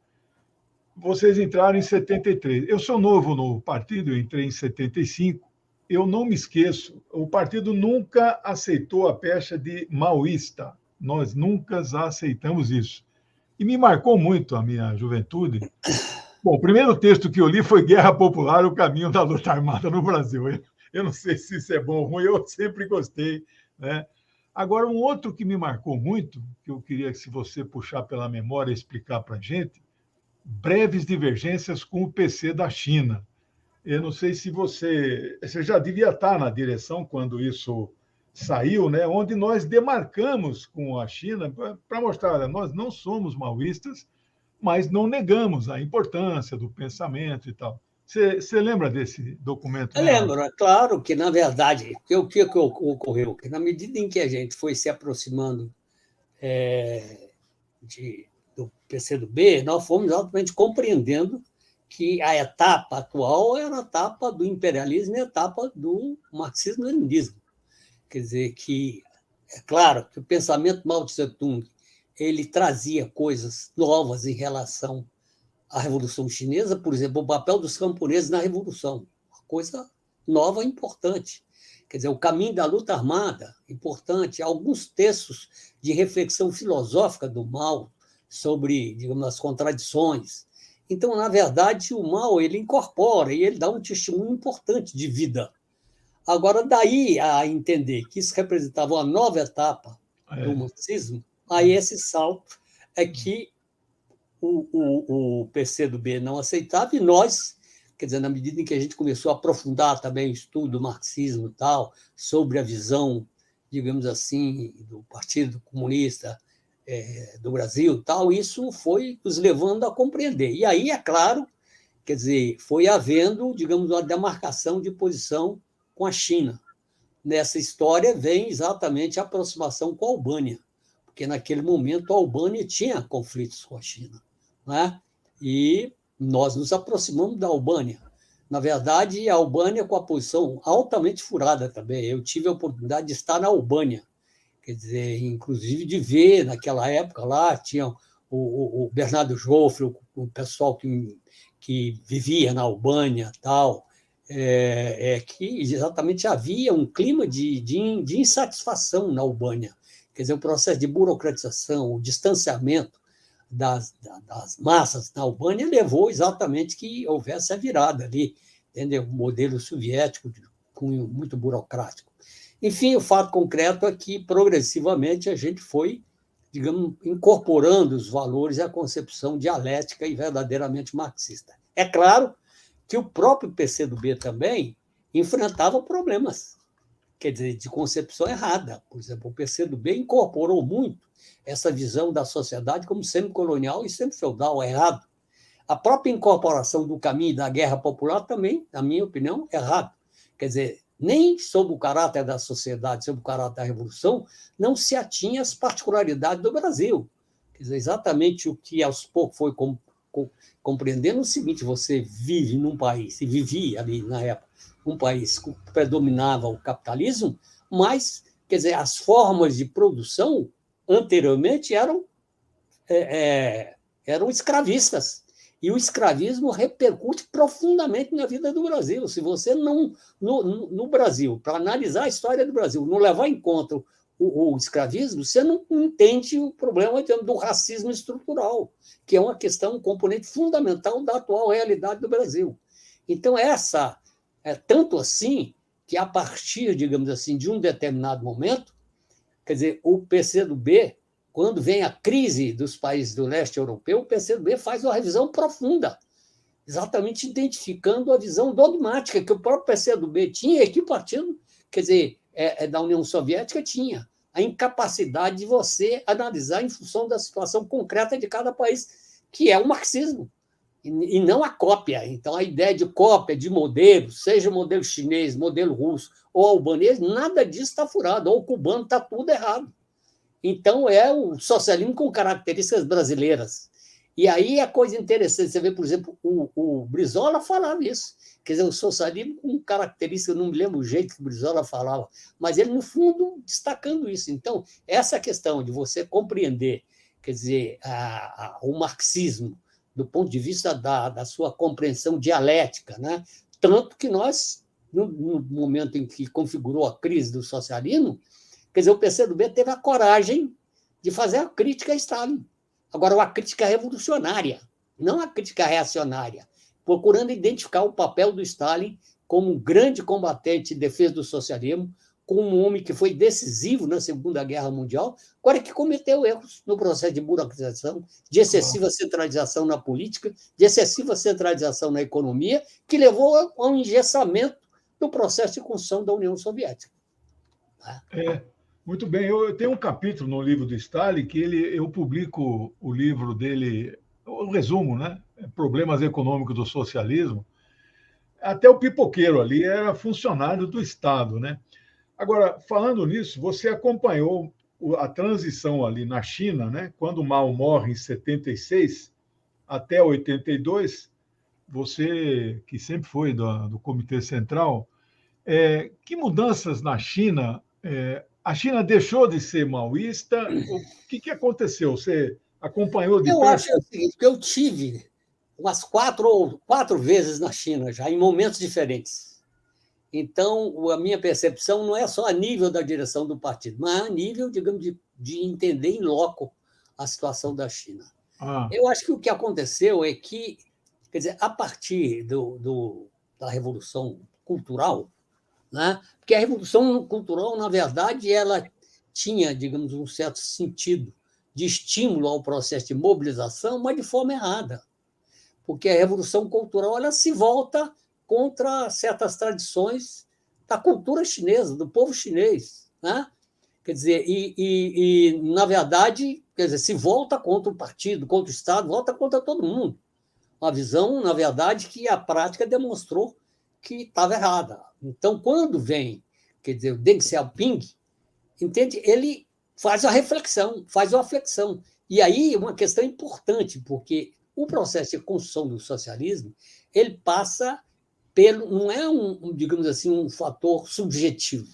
vocês entraram em 73. Eu sou novo no partido, eu entrei em 75. Eu não me esqueço, o partido nunca aceitou a pecha de maoísta. Nós nunca aceitamos isso. E me marcou muito a minha juventude. Bom, o primeiro texto que eu li foi Guerra Popular, o caminho da luta armada no Brasil. Eu não sei se isso é bom ou ruim, eu sempre gostei, né? Agora, um outro que me marcou muito, que eu queria que, se você puxar pela memória e explicar para a gente, breves divergências com o PC da China. Eu não sei se você já devia estar na direção quando isso saiu, né? Onde nós demarcamos com a China para mostrar, olha, nós não somos maoístas, mas não negamos a importância do pensamento e tal. Você lembra desse documento, Eu né, Rafa? lembro, é claro que, na verdade, o que ocorreu? Que, na medida em que a gente foi se aproximando de, do PCdoB, nós fomos exatamente compreendendo que a etapa atual era a etapa do imperialismo e a etapa do marxismo-leninismo. Quer dizer, que é claro que o pensamento Mao Tse-tung ele trazia coisas novas em relação à Revolução Chinesa, por exemplo, o papel dos camponeses na Revolução, uma coisa nova e importante. Quer dizer, o caminho da luta armada, importante. Alguns textos de reflexão filosófica do Mao sobre, digamos, as contradições. Então, na verdade, o Mao ele incorpora e ele dá um testemunho importante de vida. Agora, daí a entender que isso representava uma nova etapa do marxismo, aí esse salto é que o PCdoB não aceitava e nós, quer dizer, na medida em que a gente começou a aprofundar também o estudo do marxismo e tal, sobre a visão, digamos assim, do Partido Comunista do Brasil e tal, isso foi nos levando a compreender. E aí, é claro, quer dizer, foi havendo, digamos, uma demarcação de posição com a China. Nessa história vem exatamente a aproximação com a Albânia, porque naquele momento a Albânia tinha conflitos com a China, né? E nós nos aproximamos da Albânia. Na verdade, a Albânia com a posição altamente furada também. Eu tive a oportunidade de estar na Albânia, quer dizer, inclusive de ver naquela época lá, tinha o Bernardo Joffre, o pessoal que vivia na Albânia tal, que exatamente havia um clima de insatisfação na Albânia. Quer dizer, o processo de burocratização, o distanciamento das massas na Albânia levou exatamente que houvesse a virada ali, entendeu? O modelo soviético de cunho muito burocrático. Enfim, o fato concreto é que, progressivamente, a gente foi, digamos, incorporando os valores e a concepção dialética e verdadeiramente marxista. É claro que o próprio PCdoB também enfrentava problemas, quer dizer, de concepção errada. Por exemplo, o PCdoB incorporou muito essa visão da sociedade como semi-colonial e semi-feudal, errado. A própria incorporação do caminho da guerra popular também, na minha opinião, errado. Quer dizer, nem sob o caráter da sociedade, sob o caráter da revolução, não se atinha às particularidades do Brasil. Quer dizer, exatamente o que aos poucos foi compreendendo o seguinte: você vive num país, e vivia ali na época, um país que predominava o capitalismo, mas, quer dizer, as formas de produção anteriormente eram escravistas. E o escravismo repercute profundamente na vida do Brasil. Se você não, no Brasil, para analisar a história do Brasil, não levar em conta o escravismo, você não entende o problema do racismo estrutural, que é uma questão, um componente fundamental da atual realidade do Brasil. Então, essa é tanto assim que, a partir, digamos assim, de um determinado momento, quer dizer, o PCdoB, quando vem a crise dos países do leste europeu, o PCdoB faz uma revisão profunda, exatamente identificando a visão dogmática que o próprio PCdoB tinha e que o partido, quer dizer, da União Soviética tinha, a incapacidade de você analisar em função da situação concreta de cada país, que é o marxismo, e não a cópia. Então, a ideia de cópia de modelo, seja modelo chinês, modelo russo ou albanês, nada disso está furado, ou cubano, está tudo errado. Então, é o socialismo com características brasileiras. E aí a coisa interessante, você vê, por exemplo, o Brizola falava isso. Quer dizer, o socialismo com características, não me lembro o jeito que o Brizola falava, mas ele, no fundo, destacando isso. Então, essa questão de você compreender, quer dizer, o marxismo, do ponto de vista da sua compreensão dialética, né? Tanto que nós, no momento em que configurou a crise do socialismo, quer dizer, o PCdoB teve a coragem de fazer a crítica a Stalin. Agora, uma crítica revolucionária, não a crítica reacionária, procurando identificar o papel do Stalin, como um grande combatente em defesa do socialismo, como um homem que foi decisivo na Segunda Guerra Mundial, agora que cometeu erros no processo de burocratização, de excessiva centralização na política, de excessiva centralização na economia, que levou ao engessamento do processo de construção da União Soviética. Muito bem. Eu tenho um capítulo no livro do Stalin que eu publico o livro dele, o resumo, né? Problemas econômicos do socialismo. Até o pipoqueiro ali era funcionário do Estado, né? Agora, falando nisso, você acompanhou a transição ali na China, né? Quando Mao morre em 76 até 82, você que sempre foi do Comitê Central, que mudanças na China? A China deixou de ser maoísta? O que aconteceu? Você acompanhou de Eu perto? acho o seguinte, que eu tive umas quatro vezes na China já, em momentos diferentes. Então, a minha percepção não é só a nível da direção do partido, mas a nível, digamos, de entender em loco a situação da China. Eu acho que o que aconteceu é que, quer dizer, a partir da Revolução Cultural, né? Porque a Revolução Cultural, na verdade, ela tinha, digamos, um certo sentido de estímulo ao processo de mobilização, mas de forma errada. Porque a Revolução Cultural ela se volta contra certas tradições da cultura chinesa, do povo chinês. Né? Quer dizer, na verdade, quer dizer, se volta contra o partido, contra o Estado, volta contra todo mundo. Uma visão, na verdade, que a prática demonstrou que estava errada. Então, quando vem, quer dizer, o Deng Xiaoping, entende? Ele faz a reflexão, faz uma flexão. E aí, uma questão importante, porque o processo de construção do socialismo, ele passa pelo, não é digamos assim, um fator subjetivo.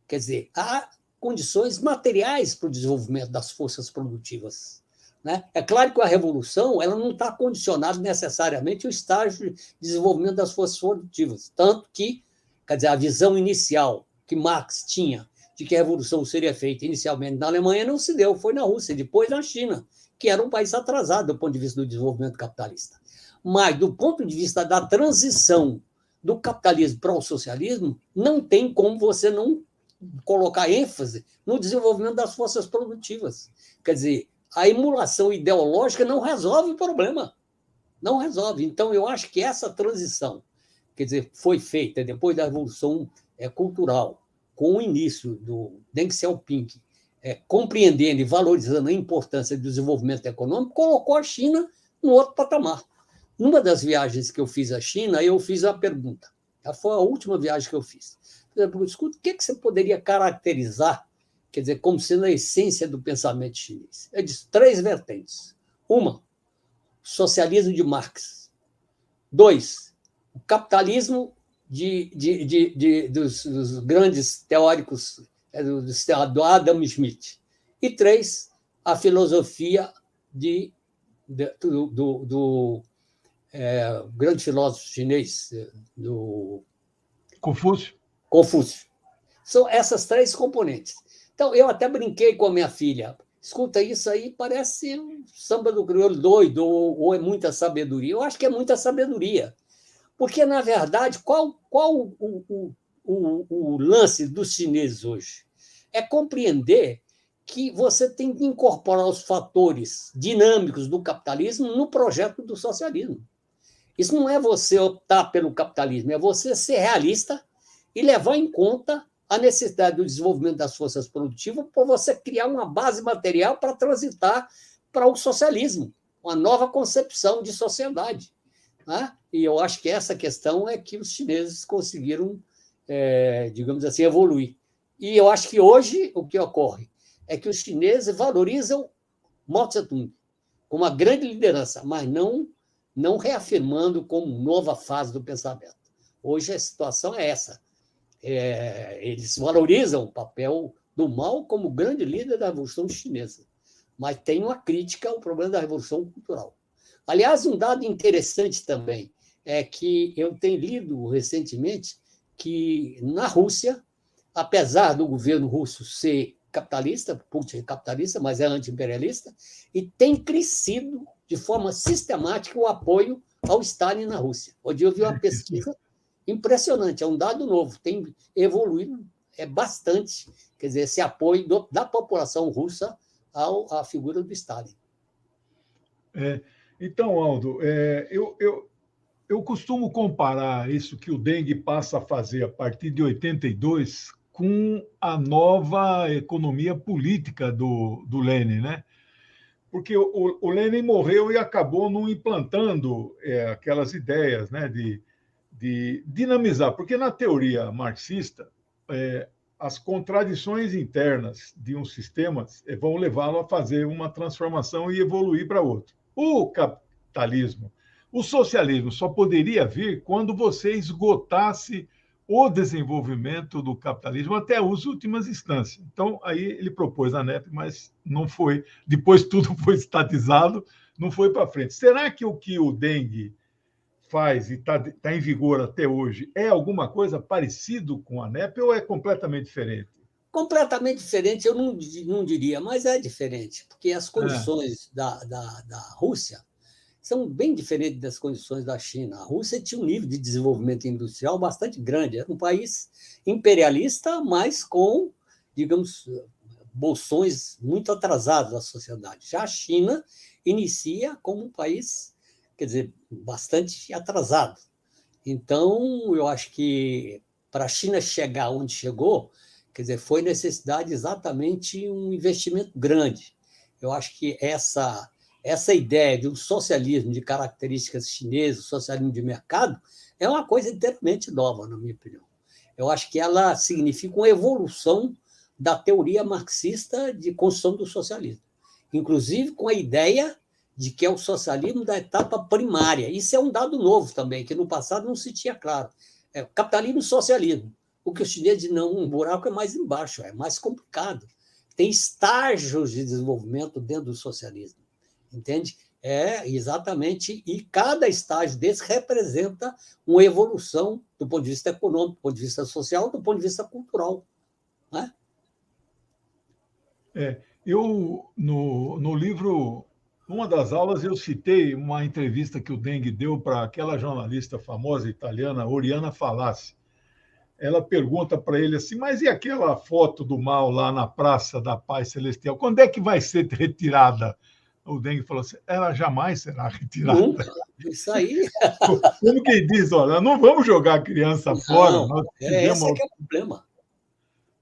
Quer dizer, há condições materiais para o desenvolvimento das forças produtivas. Né? É claro que a revolução ela não está condicionada necessariamente ao estágio de desenvolvimento das forças produtivas, tanto que, quer dizer, a visão inicial que Marx tinha de que a revolução seria feita inicialmente na Alemanha não se deu, foi na Rússia, depois na China, que era um país atrasado do ponto de vista do desenvolvimento capitalista. Mas, do ponto de vista da transição do capitalismo para o socialismo, não tem como você não colocar ênfase no desenvolvimento das forças produtivas. Quer dizer, a emulação ideológica não resolve o problema. Não resolve. Então, eu acho que essa transição, quer dizer, foi feita depois da Revolução Cultural, com o início do Deng Xiaoping, compreendendo e valorizando a importância do desenvolvimento econômico, colocou a China no outro patamar. Numa das viagens que eu fiz à China, eu fiz a pergunta. Foi a última viagem que eu fiz. Escuta, o que você poderia caracterizar, quer dizer, como sendo a essência do pensamento chinês? Eu disse 3 vertentes. Uma, socialismo de Marx. 2, o capitalismo dos grandes teóricos do Adam Smith. E 3, a filosofia do grande filósofo chinês, do Confúcio. São essas 3 componentes. Então, eu até brinquei com a minha filha. Escuta, isso aí parece um samba do crioulo doido, ou é muita sabedoria. Eu acho que é muita sabedoria. Porque, na verdade, qual o lance dos chineses hoje? É compreender que você tem que incorporar os fatores dinâmicos do capitalismo no projeto do socialismo. Isso não é você optar pelo capitalismo, é você ser realista e levar em conta a necessidade do desenvolvimento das forças produtivas para você criar uma base material para transitar para o socialismo, uma nova concepção de sociedade. Né? E eu acho que essa questão é que os chineses conseguiram, digamos assim, evoluir. E eu acho que hoje o que ocorre é que os chineses valorizam Mao Tse-tung como uma grande liderança, mas não reafirmando como nova fase do pensamento. Hoje a situação é essa. Eles valorizam o papel do Mao como grande líder da Revolução Chinesa, mas tem uma crítica ao problema da Revolução Cultural. Aliás, um dado interessante também é que eu tenho lido recentemente que, na Rússia, apesar do governo russo ser capitalista, Putin é capitalista, mas é anti-imperialista, e tem crescido de forma sistemática o apoio ao Stalin na Rússia. Hoje eu vi uma pesquisa impressionante, é um dado novo, tem evoluído bastante, quer dizer, esse apoio da população russa à figura do Stalin. Então, Aldo, eu costumo comparar isso que o Deng passa a fazer a partir de 82 com a nova economia política do Lenin, né? Porque o Lenin morreu e acabou não implantando aquelas ideias, né, de dinamizar, porque na teoria marxista, as contradições internas de um sistema vão levá-lo a fazer uma transformação e evoluir para outro. O capitalismo, o socialismo só poderia vir quando você esgotasse o desenvolvimento do capitalismo até as últimas instâncias. Então, aí ele propôs a NEP, mas não foi. Depois tudo foi estatizado, não foi para frente. Será que o Deng faz e está em vigor até hoje é alguma coisa parecido com a NEP ou é completamente diferente? Completamente diferente, eu não diria, mas é diferente, porque as condições da Rússia são bem diferentes das condições da China. A Rússia tinha um nível de desenvolvimento industrial bastante grande, era um país imperialista, mas com, digamos, bolsões muito atrasados da sociedade. Já a China inicia como um país, quer dizer, bastante atrasado. Então, eu acho que para a China chegar onde chegou, quer dizer, foi necessidade exatamente um investimento grande. Eu acho que essa ideia de um socialismo de características chinesas, socialismo de mercado, é uma coisa inteiramente nova, na minha opinião. Eu acho que ela significa uma evolução da teoria marxista de construção do socialismo, inclusive com a ideia de que é o socialismo da etapa primária. Isso é um dado novo também, que no passado não se tinha claro. É capitalismo e socialismo. O que os chineses dizem, não, um buraco é mais embaixo, é mais complicado. Tem estágios de desenvolvimento dentro do socialismo. Entende? Exatamente, e cada estágio desse representa uma evolução do ponto de vista econômico, do ponto de vista social, do ponto de vista cultural. Né? Eu, no livro, numa das aulas, eu citei uma entrevista que o Deng deu para aquela jornalista famosa italiana, Oriana Falaschi. Ela pergunta para ele assim, mas e aquela foto do Mao lá na Praça da Paz Celestial? Quando é que vai ser retirada? O Deng falou assim, ela jamais será retirada. Nunca, isso aí... Como quem diz, olha, não vamos jogar a criança fora. Nós esse é que é o problema.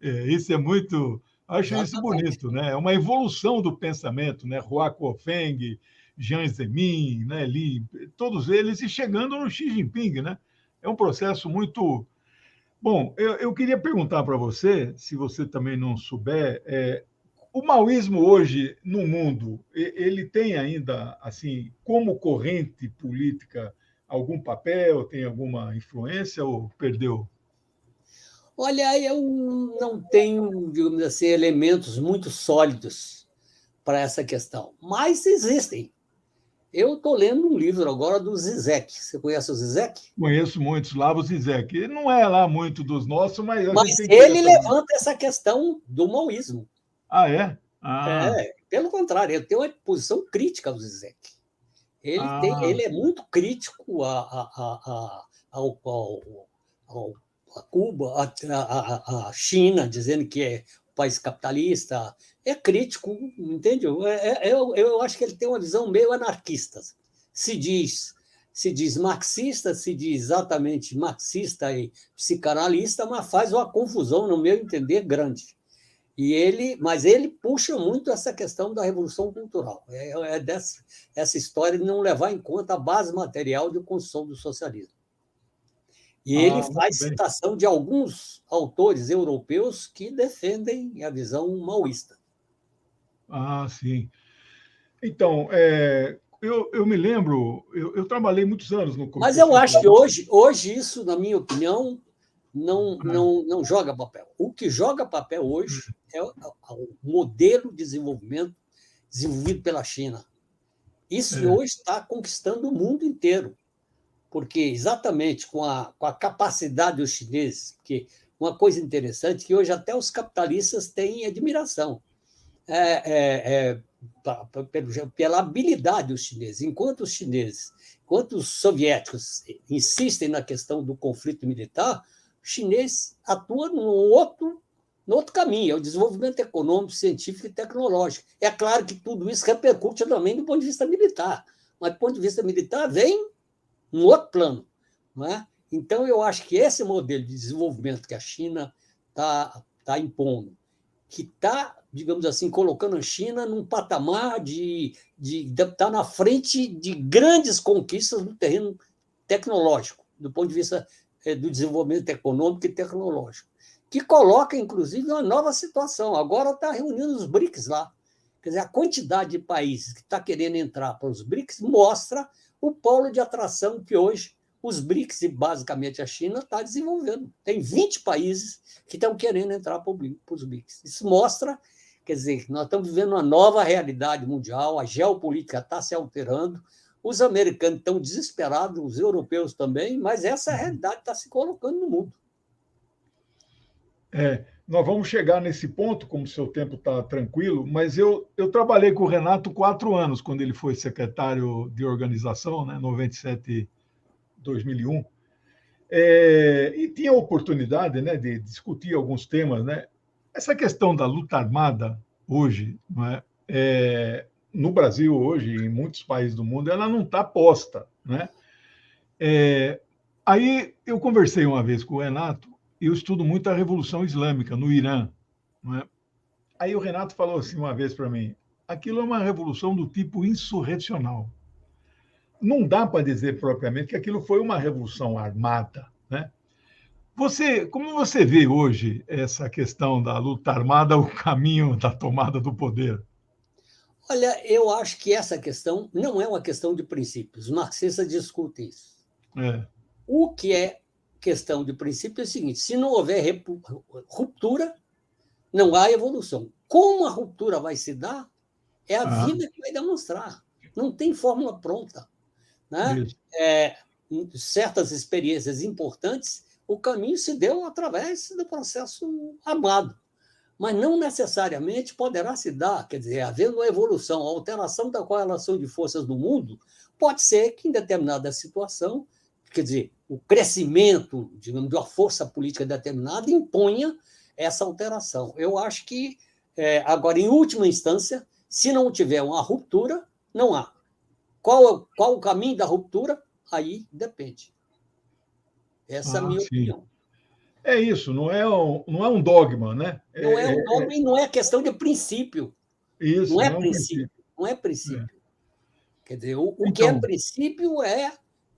Isso é muito... Acho Exatamente. Isso bonito, né? É uma evolução do pensamento, né? Hua Guofeng, Jiang Zemin, né? Li, todos eles, e chegando no Xi Jinping, né? É um processo muito... Bom, eu queria perguntar para você, se você também não souber, o maoísmo hoje no mundo, ele tem ainda, assim, como corrente política, algum papel, tem alguma influência ou perdeu? Olha, eu não tenho, digamos assim, elementos muito sólidos para essa questão, mas existem. Eu estou lendo um livro agora do Zizek. Você conhece o Zizek? Conheço muitos lá, o Zizek. Ele não é lá muito dos nossos, mas a gente tem que ele ver também. levanta essa questão do maoísmo. Ah, é? Ah. Pelo contrário, ele tem uma posição crítica ao Zizek. Ele é muito crítico ao a Cuba, a China, dizendo que é um país capitalista. É crítico, entende? Eu acho que ele tem uma visão meio anarquista. Se diz marxista, se diz exatamente marxista e psicanalista, mas faz uma confusão, no meu entender, grande. Mas ele puxa muito essa questão da revolução cultural. Essa história de não levar em conta a base material de construção do socialismo. E ele faz citação de alguns autores europeus que defendem a visão maoísta. Ah, sim. Então, eu me lembro, eu trabalhei muitos anos no Comitê Mas eu Central. acho que hoje isso, na minha opinião, não joga papel. O que joga papel hoje é o modelo de desenvolvimento desenvolvido pela China. Isso hoje está conquistando o mundo inteiro, porque exatamente com a capacidade dos chineses, porque uma coisa interessante é que hoje até os capitalistas têm admiração. é, é, pela habilidade dos chineses. Enquanto os soviéticos insistem na questão do conflito militar, o chinês atua no outro caminho, é o desenvolvimento econômico, científico e tecnológico. É claro que tudo isso repercute também do ponto de vista militar, mas do ponto de vista militar vem um outro plano. Não é? Então, eu acho que esse modelo de desenvolvimento que a China está impondo, que está, digamos assim, colocando a China num patamar de estar na frente de grandes conquistas no terreno tecnológico, do ponto de vista do desenvolvimento econômico e tecnológico, que coloca, inclusive, uma nova situação. Agora está reunindo os BRICS lá. Quer dizer, a quantidade de países que está querendo entrar para os BRICS mostra o polo de atração que hoje os BRICS, e basicamente a China, está desenvolvendo. Tem 20 países que estão querendo entrar para os BRICS. Isso mostra, quer dizer, que nós estamos vivendo uma nova realidade mundial, a geopolítica está se alterando, os americanos estão desesperados, os europeus também, mas essa realidade está se colocando no mundo. Nós vamos chegar nesse ponto, como o seu tempo está tranquilo, mas eu trabalhei com o Renato 4 anos, quando ele foi secretário de organização, né, 97 2001, e tinha a oportunidade, né, de discutir alguns temas, né? Essa questão da luta armada hoje, não é? No Brasil hoje, em muitos países do mundo, ela não está posta, né? Aí eu conversei uma vez com o Renato, e eu estudo muito a Revolução Islâmica no Irã, não é? Aí o Renato falou assim uma vez para mim: aquilo é uma revolução do tipo insurrecional. Não dá para dizer propriamente que aquilo foi uma revolução armada, né? Como você vê hoje essa questão da luta armada, o caminho da tomada do poder? Olha, eu acho que essa questão não é uma questão de princípios. Os marxistas discutem isso. O que é questão de princípio é o seguinte: se não houver ruptura, não há evolução. Como a ruptura vai se dar, é a vida que vai demonstrar. Não tem fórmula pronta. Né? Certas experiências importantes, o caminho se deu através do processo armado, mas não necessariamente poderá se dar, quer dizer, havendo uma evolução, a alteração da correlação de forças no mundo, pode ser que em determinada situação, quer dizer, o crescimento, digamos, de uma força política determinada imponha essa alteração. Eu acho que, agora, em última instância, se não tiver uma ruptura, não há. Qual o caminho da ruptura? Aí depende. Essa é a minha opinião. É isso, não é um dogma, né? Não é um dogma e não é questão de princípio. Isso, não é princípio. Não é princípio. Quer dizer, o que é princípio é,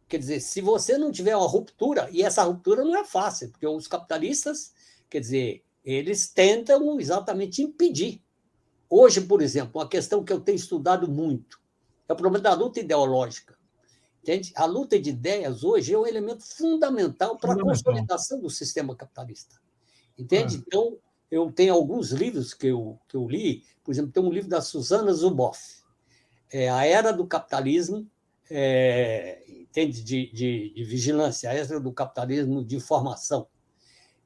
quer dizer, se você não tiver uma ruptura, e essa ruptura não é fácil, porque os capitalistas, quer dizer, eles tentam exatamente impedir. Hoje, por exemplo, uma questão que eu tenho estudado muito é o problema da luta ideológica. Entende? A luta de ideias hoje é um elemento fundamental para a consolidação do sistema capitalista. Entende? Então, eu tenho alguns livros que eu li, por exemplo, tem um livro da Susana Zuboff, A Era do Capitalismo, entende? De vigilância, a Era do Capitalismo de Informação.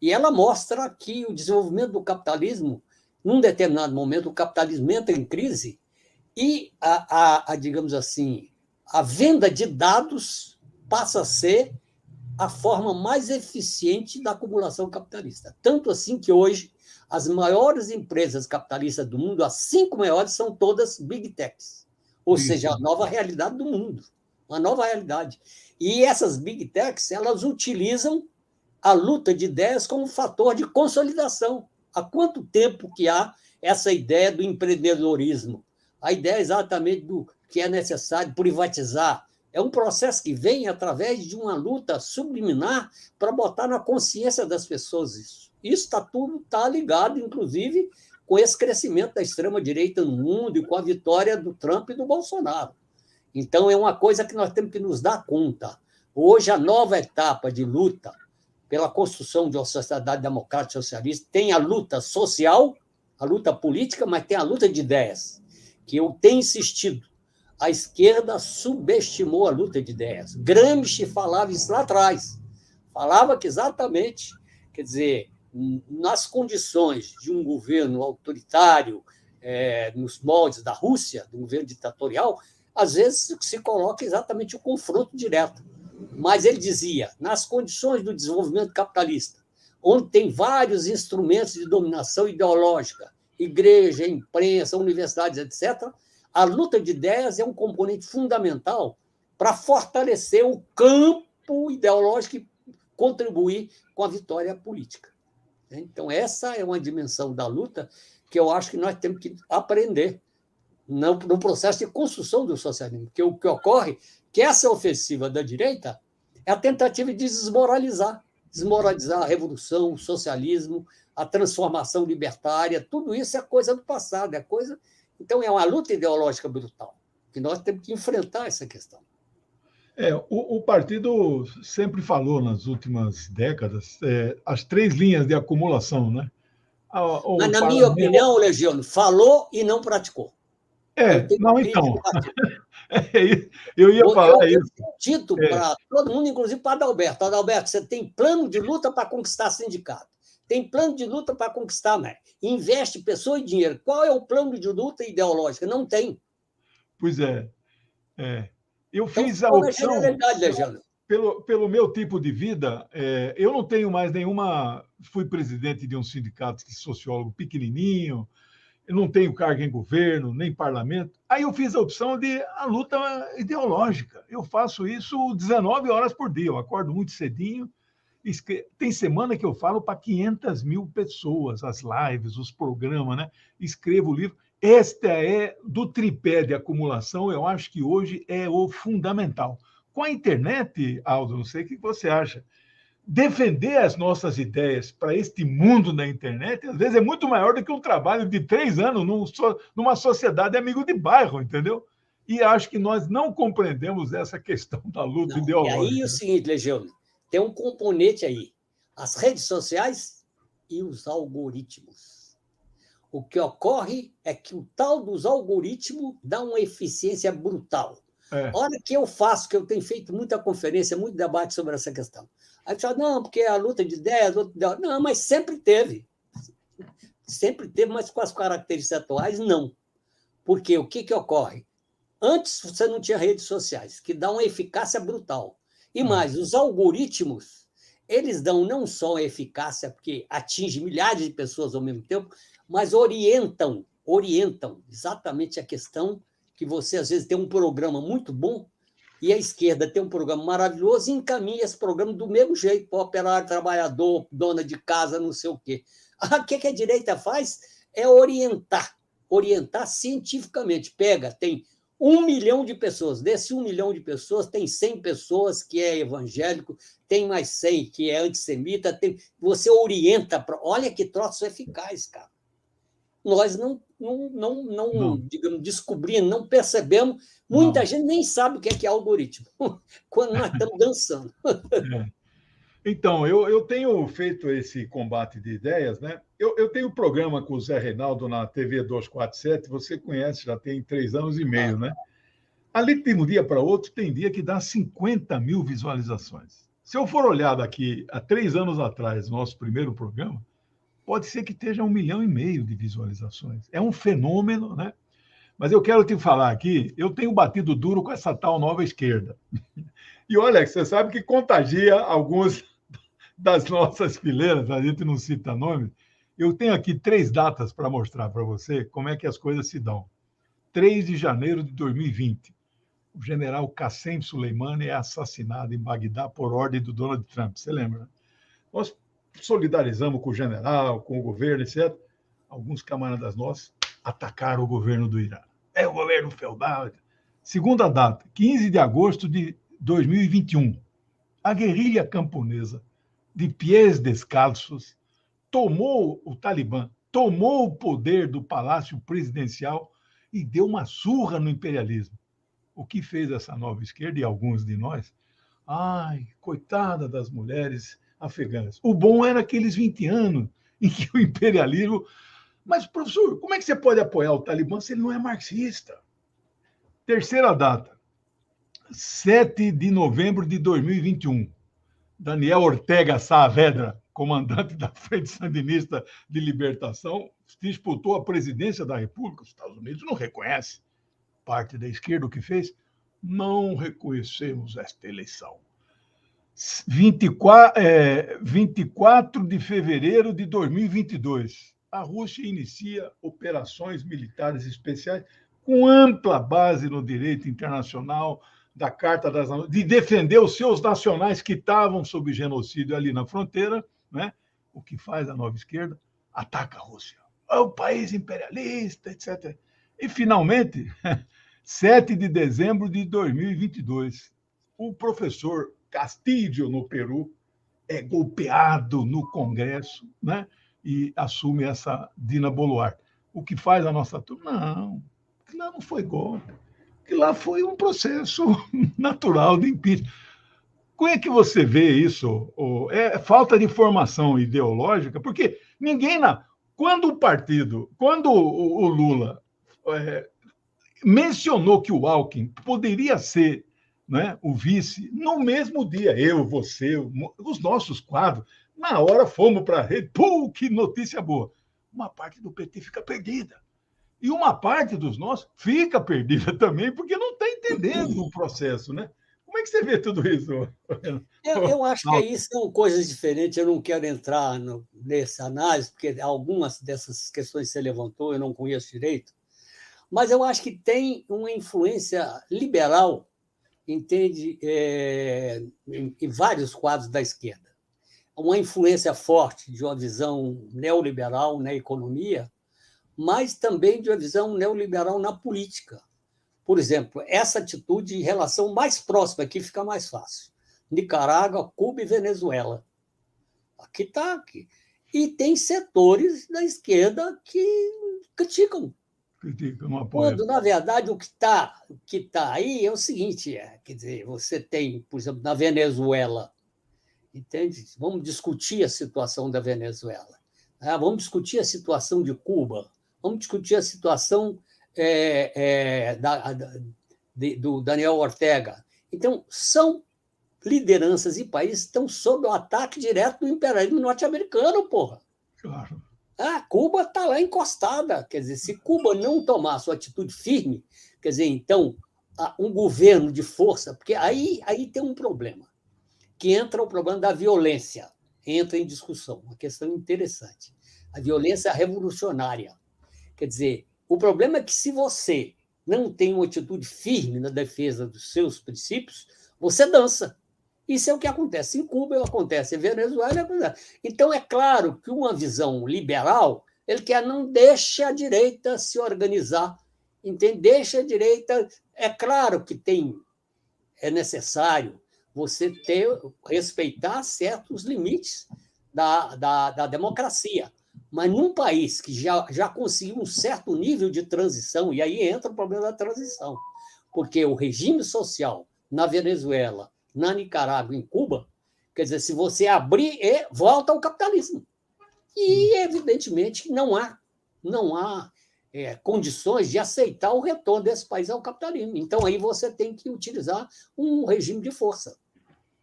E ela mostra que o desenvolvimento do capitalismo, num determinado momento, o capitalismo entra em crise e, digamos assim, a venda de dados passa a ser a forma mais eficiente da acumulação capitalista. Tanto assim que hoje as maiores empresas capitalistas do mundo, as 5 maiores, são todas big techs, ou seja, a nova realidade do mundo, uma nova realidade. E essas big techs, elas utilizam a luta de ideias como fator de consolidação. Há quanto tempo que há essa ideia do empreendedorismo? A ideia exatamente do que é necessário privatizar. É um processo que vem através de uma luta subliminar para botar na consciência das pessoas isso. Isso está ligado, inclusive, com esse crescimento da extrema-direita no mundo e com a vitória do Trump e do Bolsonaro. Então, é uma coisa que nós temos que nos dar conta. Hoje, a nova etapa de luta pela construção de uma sociedade democrática socialista tem a luta social, a luta política, mas tem a luta de ideias, que eu tenho insistido. A esquerda subestimou a luta de ideias. Gramsci falava isso lá atrás. Falava que exatamente, quer dizer, nas condições de um governo autoritário, nos moldes da Rússia, do governo ditatorial, às vezes se coloca exatamente o confronto direto. Mas ele dizia, nas condições do desenvolvimento capitalista, onde tem vários instrumentos de dominação ideológica, igreja, imprensa, universidades, etc., a luta de ideias é um componente fundamental para fortalecer o campo ideológico e contribuir com a vitória política. Então, essa é uma dimensão da luta que eu acho que nós temos que aprender no processo de construção do socialismo. Porque o que ocorre é que essa ofensiva da direita é a tentativa de desmoralizar a revolução, o socialismo, a transformação libertária, tudo isso é coisa do passado, Então, é uma luta ideológica brutal, que nós temos que enfrentar essa questão. O partido sempre falou nas últimas décadas as 3 linhas de acumulação, né? Mas, na minha opinião, Legiano, falou e não praticou. Não, então. Eu ia falar isso. Eu tenho dito para todo mundo, inclusive para Adalberto. Adalberto, você tem plano de luta para conquistar sindicato, tem plano de luta para conquistar MEC, investe pessoa e dinheiro. Qual é o plano de luta ideológica? Não tem. Pois é. Eu fiz a opção, pelo meu tipo de vida, eu não tenho mais nenhuma... Fui presidente de um sindicato de sociólogo pequenininho, eu não tenho cargo em governo, nem parlamento. Aí eu fiz a opção de a luta ideológica. Eu faço isso 19 horas por dia, eu acordo muito cedinho. Tem semana que eu falo para 500 mil pessoas, as lives, os programas, né? Escrevo o livro. Esta é do tripé de acumulação, eu acho que hoje é o fundamental. Com a internet, Aldo, não sei o que você acha, defender as nossas ideias para este mundo da internet, às vezes é muito maior do que um trabalho de 3 anos numa sociedade amigo de bairro, entendeu? E acho que nós não compreendemos essa questão da luta ideológica. E aí é o seguinte, Legião, tem um componente aí, as redes sociais e os algoritmos. O que ocorre é que o tal dos algoritmos dá uma eficiência brutal. A hora que eu faço, que eu tenho feito muita conferência, muito debate sobre essa questão. Aí fala, não, porque a luta de ideias... Não, mas sempre teve. Sempre teve, mas com as características atuais, não. Porque o que ocorre? Antes você não tinha redes sociais, que dão uma eficácia brutal. E mais, os algoritmos, eles dão não só a eficácia, porque atinge milhares de pessoas ao mesmo tempo, mas orientam exatamente a questão que você, às vezes, tem um programa muito bom e a esquerda tem um programa maravilhoso e encaminha esse programa do mesmo jeito para o operário, trabalhador, dona de casa, não sei o quê. O que a direita faz é orientar cientificamente. Tem 1 milhão de pessoas, desse 1 milhão de pessoas, tem 100 pessoas que é evangélico, tem mais 100 que é antissemita, você orienta, olha que troço eficaz, cara. Nós não digamos, descobrimos, não percebemos. Muita gente nem sabe o que é algoritmo, quando nós estamos dançando. Então, eu tenho feito esse combate de ideias, né? Eu tenho um programa com o Zé Reinaldo na TV 247, você conhece, já tem 3 anos e meio, né? Ali, de um dia para outro, tem dia que dá 50 mil visualizações. Se eu for olhar daqui a 3 anos atrás, nosso primeiro programa, pode ser que esteja 1,5 milhão de visualizações. É um fenômeno, né? Mas eu quero te falar aqui, eu tenho batido duro com essa tal nova esquerda. E olha, você sabe que contagia alguns das nossas fileiras, a gente não cita nome. Eu tenho aqui 3 datas para mostrar para você como é que as coisas se dão. 3 de janeiro de 2020, o general Qassem Soleimani é assassinado em Bagdá por ordem do Donald Trump. Você lembra? Nós solidarizamos com o general, com o governo, etc. Alguns camaradas nossos atacaram o governo do Irã. É o governo feudal. Segunda data, 15 de agosto de 2021. A guerrilha camponesa, de pés descalços, tomou o Talibã, tomou o poder do Palácio Presidencial e deu uma surra no imperialismo. O que fez essa nova esquerda e alguns de nós? Ai, coitada das mulheres afegãs. O bom era aqueles 20 anos em que o imperialismo... Mas, professor, como é que você pode apoiar o Talibã se ele não é marxista? Terceira data, 7 de novembro de 2021. Daniel Ortega Saavedra, comandante da Frente Sandinista de Libertação, disputou a presidência da República. Os Estados Unidos não reconhece, parte da esquerda o que fez, não reconhecemos esta eleição. 24 de fevereiro de 2022, a Rússia inicia operações militares especiais com ampla base no direito internacional, da Carta das Nações, de defender os seus nacionais que estavam sob genocídio ali na fronteira, né? O que faz a nova esquerda? Ataca a Rússia. É o país imperialista, etc. E, finalmente, 7 de dezembro de 2022, o professor Castillo, no Peru, é golpeado no Congresso, né? E assume essa Dina Boluarte. O que faz a nossa turma? Não, que lá não foi golpe, que lá foi um processo natural de impeachment. Como é que você vê isso? É falta de formação ideológica, porque ninguém... Quando o Lula mencionou que o Alckmin poderia ser, né, o vice, no mesmo dia, eu, você, os nossos quadros, na hora fomos para a rede, pô, que notícia boa. Uma parte do PT fica perdida. E uma parte dos nossos fica perdida também, porque não está entendendo o processo, né? Como é que você vê tudo isso? Eu acho que aí são coisas diferentes. Eu não quero entrar nessa análise, porque algumas dessas questões que você levantou eu não conheço direito, mas eu acho que tem uma influência liberal, entende, em vários quadros da esquerda. Uma influência forte de uma visão neoliberal na economia, mas também de uma visão neoliberal na política. Por exemplo, essa atitude em relação mais próxima, aqui fica mais fácil. Nicarágua, Cuba e Venezuela. Aqui está. Aqui. E tem setores da esquerda que criticam. Quando, na verdade, o que tá aí é o seguinte, quer dizer, você tem, por exemplo, na Venezuela, entende? Vamos discutir a situação da Venezuela, né? Vamos discutir a situação de Cuba, vamos discutir a situação do Daniel Ortega. Então, são lideranças e países que estão sob o ataque direto do imperialismo norte-americano, porra. Claro. Cuba está lá encostada. Quer dizer, se Cuba não tomar sua atitude firme, quer dizer, então, um governo de força, porque aí tem um problema, que entra o problema da violência, entra em discussão, uma questão interessante. A violência revolucionária. Quer dizer, o problema é que se você não tem uma atitude firme na defesa dos seus princípios, você dança. Isso é o que acontece em Cuba, acontece em Venezuela. Então, é claro que uma visão liberal, ele quer não deixa a direita se organizar, entende? Deixa a direita... É claro que é necessário você respeitar certos limites da democracia, mas num país que já conseguiu um certo nível de transição, e aí entra o problema da transição, porque o regime social na Venezuela, na Nicarágua, em Cuba, quer dizer, se você abrir, volta ao capitalismo. E, evidentemente, não há condições de aceitar o retorno desse país ao capitalismo. Então, aí você tem que utilizar um regime de força.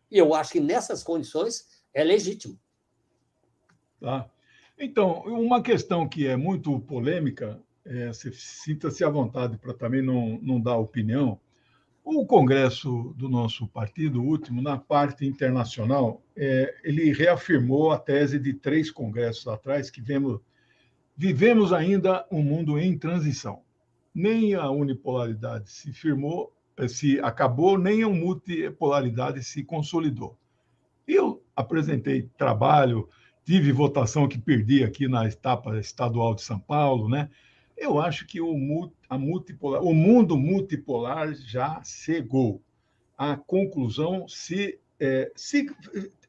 E eu acho que, nessas condições, é legítimo. Tá. Então, uma questão que é muito polêmica, sinta-se à vontade para também não dar opinião. O Congresso do nosso partido, o último, na parte internacional, ele reafirmou a tese de 3 congressos atrás, que vivemos ainda um mundo em transição. Nem a unipolaridade se acabou, nem a multipolaridade se consolidou. Eu apresentei trabalho, tive votação que perdi aqui na etapa estadual de São Paulo, né? Eu acho que o mundo multipolar já chegou. A conclusão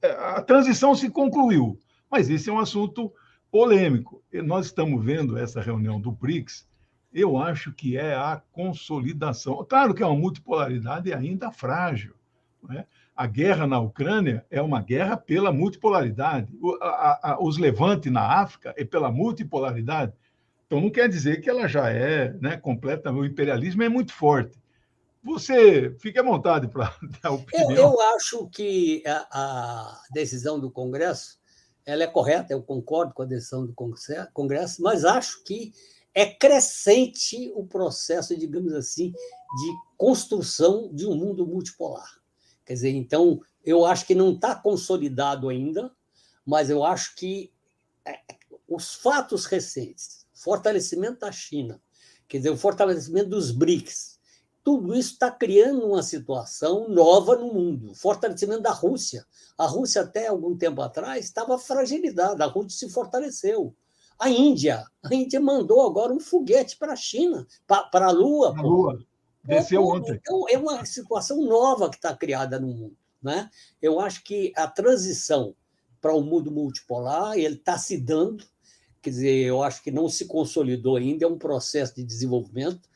a transição se concluiu, mas esse é um assunto polêmico. Nós estamos vendo essa reunião do BRICS, eu acho que é a consolidação. Claro que é uma multipolaridade ainda frágil, né? A guerra na Ucrânia é uma guerra pela multipolaridade. Os levantes na África é pela multipolaridade. Então, não quer dizer que ela já é, né, completa. O imperialismo é muito forte. Você fique à vontade para dar opinião. Eu acho que a decisão do Congresso ela é correta, eu concordo com a decisão do Congresso, mas acho que é crescente o processo, digamos assim, de construção de um mundo multipolar. Quer dizer, então, eu acho que não está consolidado ainda, mas eu acho que os fatos recentes, fortalecimento da China, quer dizer, o fortalecimento dos BRICS, tudo isso está criando uma situação nova no mundo. O fortalecimento da Rússia. A Rússia, até algum tempo atrás, estava fragilizada, a Rússia se fortaleceu. A Índia mandou agora um foguete para a China, para a Lua. A Lua desceu ontem. Então, é uma situação nova que está criada no mundo. Né? Eu acho que a transição para o mundo multipolar ele está se dando, quer dizer, eu acho que não se consolidou ainda, é um processo de desenvolvimento,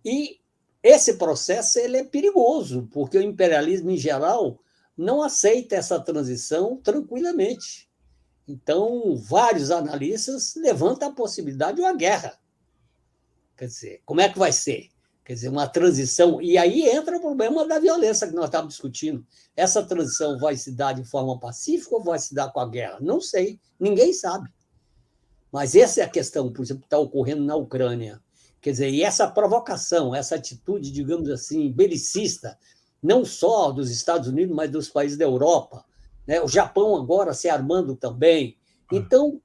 e esse processo ele é perigoso, porque o imperialismo, em geral, não aceita essa transição tranquilamente. Então, vários analistas levantam a possibilidade de uma guerra. Quer dizer, como é que vai ser? Quer dizer, uma transição. E aí entra o problema da violência que nós estávamos discutindo. Essa transição vai se dar de forma pacífica ou vai se dar com a guerra? Não sei, ninguém sabe. Mas essa é a questão, por exemplo, que está ocorrendo na Ucrânia. Quer dizer, e essa provocação, essa atitude, digamos assim, belicista, não só dos Estados Unidos, mas dos países da Europa, né? O Japão agora se armando também. Então,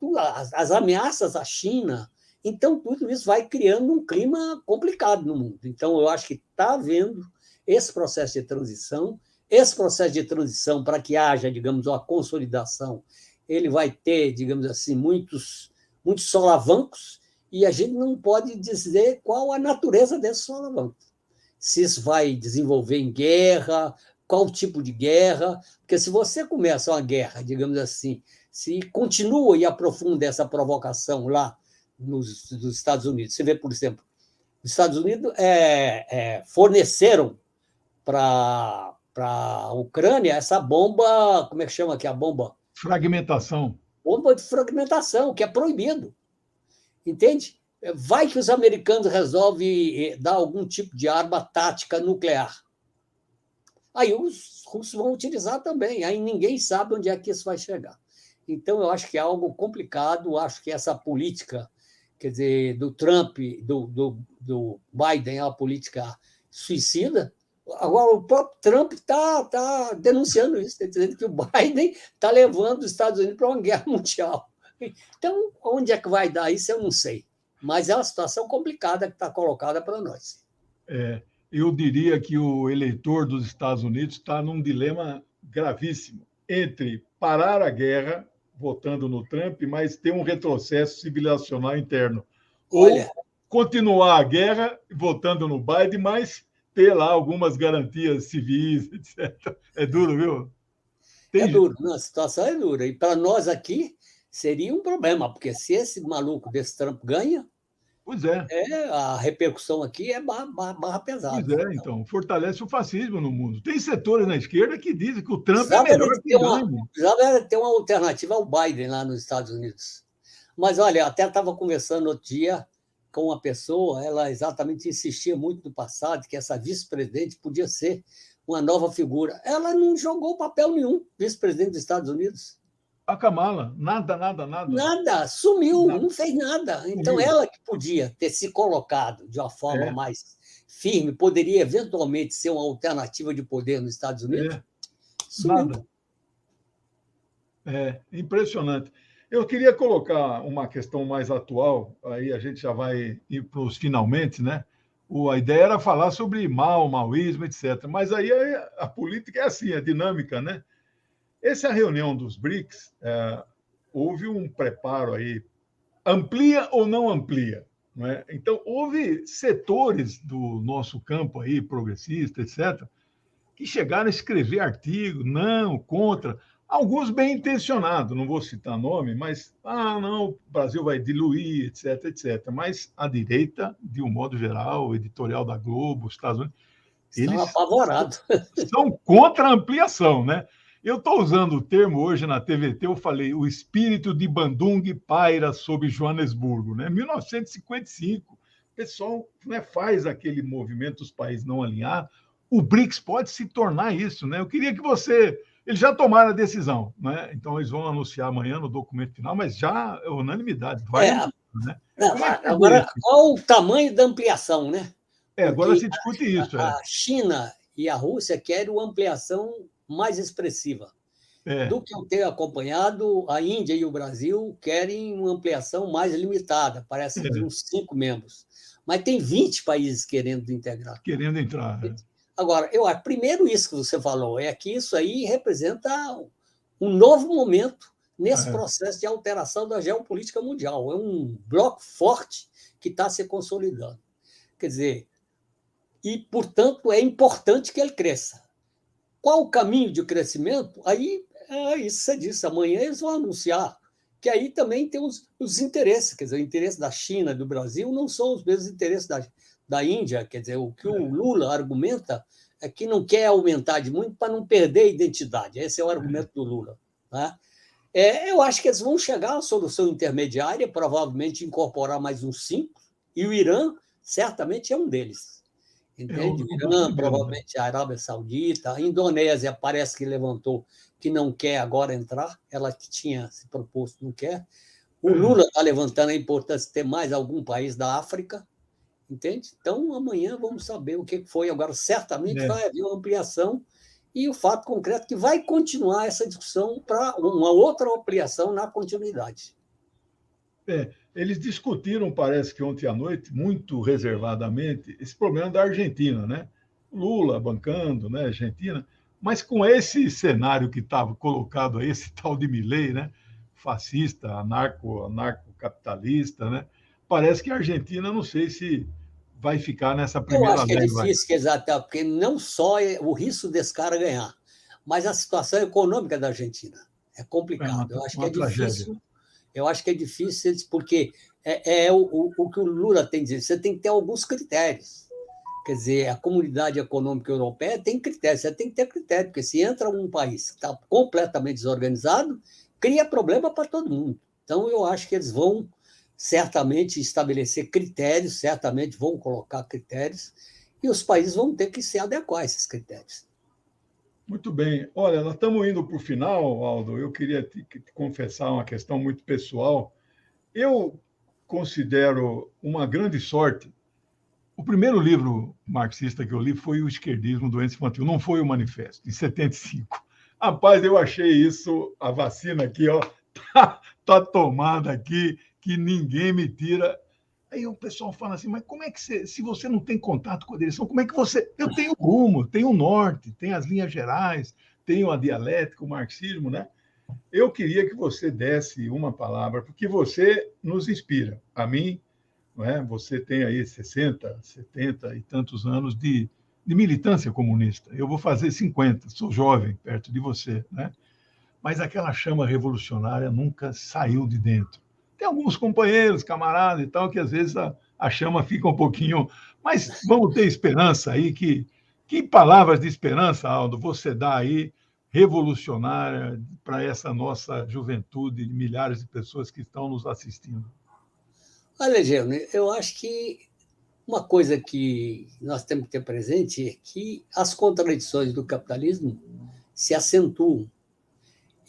as ameaças à China, então tudo isso vai criando um clima complicado no mundo. Então, eu acho que está havendo esse processo de transição para que haja, digamos, uma consolidação, ele vai ter, digamos assim, muitos solavancos, e a gente não pode dizer qual a natureza desse solavanco. Se isso vai desenvolver em guerra, qual tipo de guerra, porque se você começa uma guerra, digamos assim, se continua e aprofunda essa provocação lá nos Estados Unidos, você vê, por exemplo, os Estados Unidos forneceram para a Ucrânia essa bomba, como é que chama aqui a bomba? Fragmentação. Bomba de fragmentação, que é proibido. Entende? Vai que os americanos resolvem dar algum tipo de arma tática nuclear. Aí os russos vão utilizar também. Aí ninguém sabe onde é que isso vai chegar. Então, eu acho que é algo complicado. Acho que essa política, quer dizer, do Trump, do Biden, é uma política suicida. Agora, o próprio Trump está denunciando isso, está dizendo que o Biden está levando os Estados Unidos para uma guerra mundial. Então, onde é que vai dar isso, eu não sei. Mas é uma situação complicada que está colocada para nós. Eu diria que o eleitor dos Estados Unidos está num dilema gravíssimo entre parar a guerra, votando no Trump, mas ter um retrocesso civilizacional interno. Olha, ou continuar a guerra, votando no Biden, mas ter lá algumas garantias civis, etc. É duro, viu? é duro, a situação é dura. E para nós aqui seria um problema, porque se esse maluco desse Trump ganha, Pois é. A repercussão aqui é barra pesada. Pois é, então, fortalece o fascismo no mundo. Tem setores na esquerda que dizem que o Trump é Precisava melhor que ganhe. Precisava ter uma alternativa ao Biden lá nos Estados Unidos. Mas, olha, até estava conversando outro dia com uma pessoa, ela exatamente insistia muito no passado que essa vice-presidente podia ser uma nova figura. Ela não jogou papel nenhum, vice-presidente dos Estados Unidos. A Kamala, nada. Nada, sumiu, não fez nada. Então, ela que podia ter se colocado de uma forma mais firme, poderia eventualmente ser uma alternativa de poder nos Estados Unidos. Sumiu. Nada. É impressionante. Eu queria colocar uma questão mais atual, aí a gente já vai ir para os finalmente, né? A ideia era falar sobre maoísmo, etc. Mas aí a política é assim, é dinâmica, né? Essa reunião dos BRICS, houve um preparo aí, amplia ou não amplia? Não é? Então, houve setores do nosso campo aí, progressista, etc., que chegaram a escrever artigos, não, contra, alguns bem intencionados, não vou citar nome, mas, não, o Brasil vai diluir, etc., etc. Mas a direita, de um modo geral, o editorial da Globo, os Estados Unidos, estão apavorados. São contra a ampliação, né? Eu estou usando o termo hoje na TVT, eu falei, o espírito de Bandung paira sobre Joanesburgo, né? 1955, o pessoal, né, faz aquele movimento, os países não alinhar, o BRICS pode se tornar isso, né? Eu queria que você Eles já tomaram a decisão, né? Então eles vão anunciar amanhã no documento final, mas já é unanimidade, vai É, ampliar, né? Como é que você vê agora, isso? qual o tamanho da ampliação, né? Agora Porque se discute isso, a China e a Rússia querem uma ampliação mais expressiva. é, Do que eu tenho acompanhado, a Índia e o Brasil querem uma ampliação mais limitada, parece de é, uns 5 membros. Mas tem 20 países querendo integrar. querendo entrar. Agora, eu acho, primeiro isso que você falou, é que isso aí representa um novo momento nesse É, processo de alteração da geopolítica mundial. É um bloco forte que está se consolidando. Quer dizer, e, portanto, é importante que ele cresça. Qual o caminho de crescimento? Aí, isso você disse, amanhã eles vão anunciar, que aí também tem os interesses, quer dizer, o interesse da China, do Brasil, não são os mesmos interesses da Índia, quer dizer, o que o Lula argumenta é que não quer aumentar de muito para não perder a identidade, esse é o argumento do Lula. Né? Eu acho que eles vão chegar à solução intermediária, provavelmente incorporar mais uns 5, e o Irã certamente é um deles. Entende? O o Irã, primeiro, né? provavelmente a Arábia Saudita, a Indonésia parece que levantou que não quer agora entrar, ela que tinha se proposto não quer. O Lula está levantando a importância de ter mais algum país da África, entende? Então, amanhã vamos saber o que foi. Agora, certamente É, vai haver uma ampliação e o fato concreto é que vai continuar essa discussão para uma outra ampliação na continuidade. eles discutiram, parece que ontem à noite, muito reservadamente, esse problema da Argentina, né? Lula bancando, né, Argentina, mas com esse cenário que estava colocado aí, esse tal de Milei, né, fascista, anarcocapitalista, né, parece que a Argentina, não sei se vai ficar nessa Eu primeira acho que é leva. difícil, porque não só o risco desse cara ganhar, mas a situação econômica da Argentina é É complicado. Eu acho que uma é tragédia. difícil. Eu acho que é difícil, porque o que o Lula tem dizer. Você tem que ter alguns critérios. Quer dizer, a comunidade econômica europeia tem critérios. Você tem que ter critério, porque se entra um país que está completamente desorganizado, cria problema para todo mundo. Então, eu acho que eles vão certamente estabelecer critérios, certamente vão colocar critérios, e os países vão ter que se adequar a esses critérios. Muito bem. Olha, nós estamos indo para o final, Aldo. Eu queria te confessar uma questão muito pessoal. Eu considero uma grande sorte. O primeiro livro marxista que eu li foi O Esquerdismo, Doença Infantil, não foi o Manifesto, em 75. Rapaz, eu achei isso, a vacina aqui, ó, tá tomada aqui, que ninguém me tira. Aí o pessoal fala assim, mas como é que você, se você não tem contato com a direção, como é que você... Eu tenho rumo, tenho o norte, tenho as linhas gerais, tenho a dialética, o marxismo, né? Eu queria que você desse uma palavra, porque você nos inspira. A mim, não é? Você tem aí 60, 70 e tantos anos de militância comunista. Eu vou fazer 50, sou jovem perto de você, né? Mas aquela chama revolucionária nunca saiu de dentro. Tem alguns companheiros, camaradas e tal, que às vezes a chama fica um pouquinho. Mas vamos ter esperança aí. Que palavras de esperança, Aldo, você dá aí, revolucionária, para essa nossa juventude, de milhares de pessoas que estão nos assistindo? Olha, Gênio, eu acho que uma coisa que nós temos que ter presente é que as contradições do capitalismo se acentuam.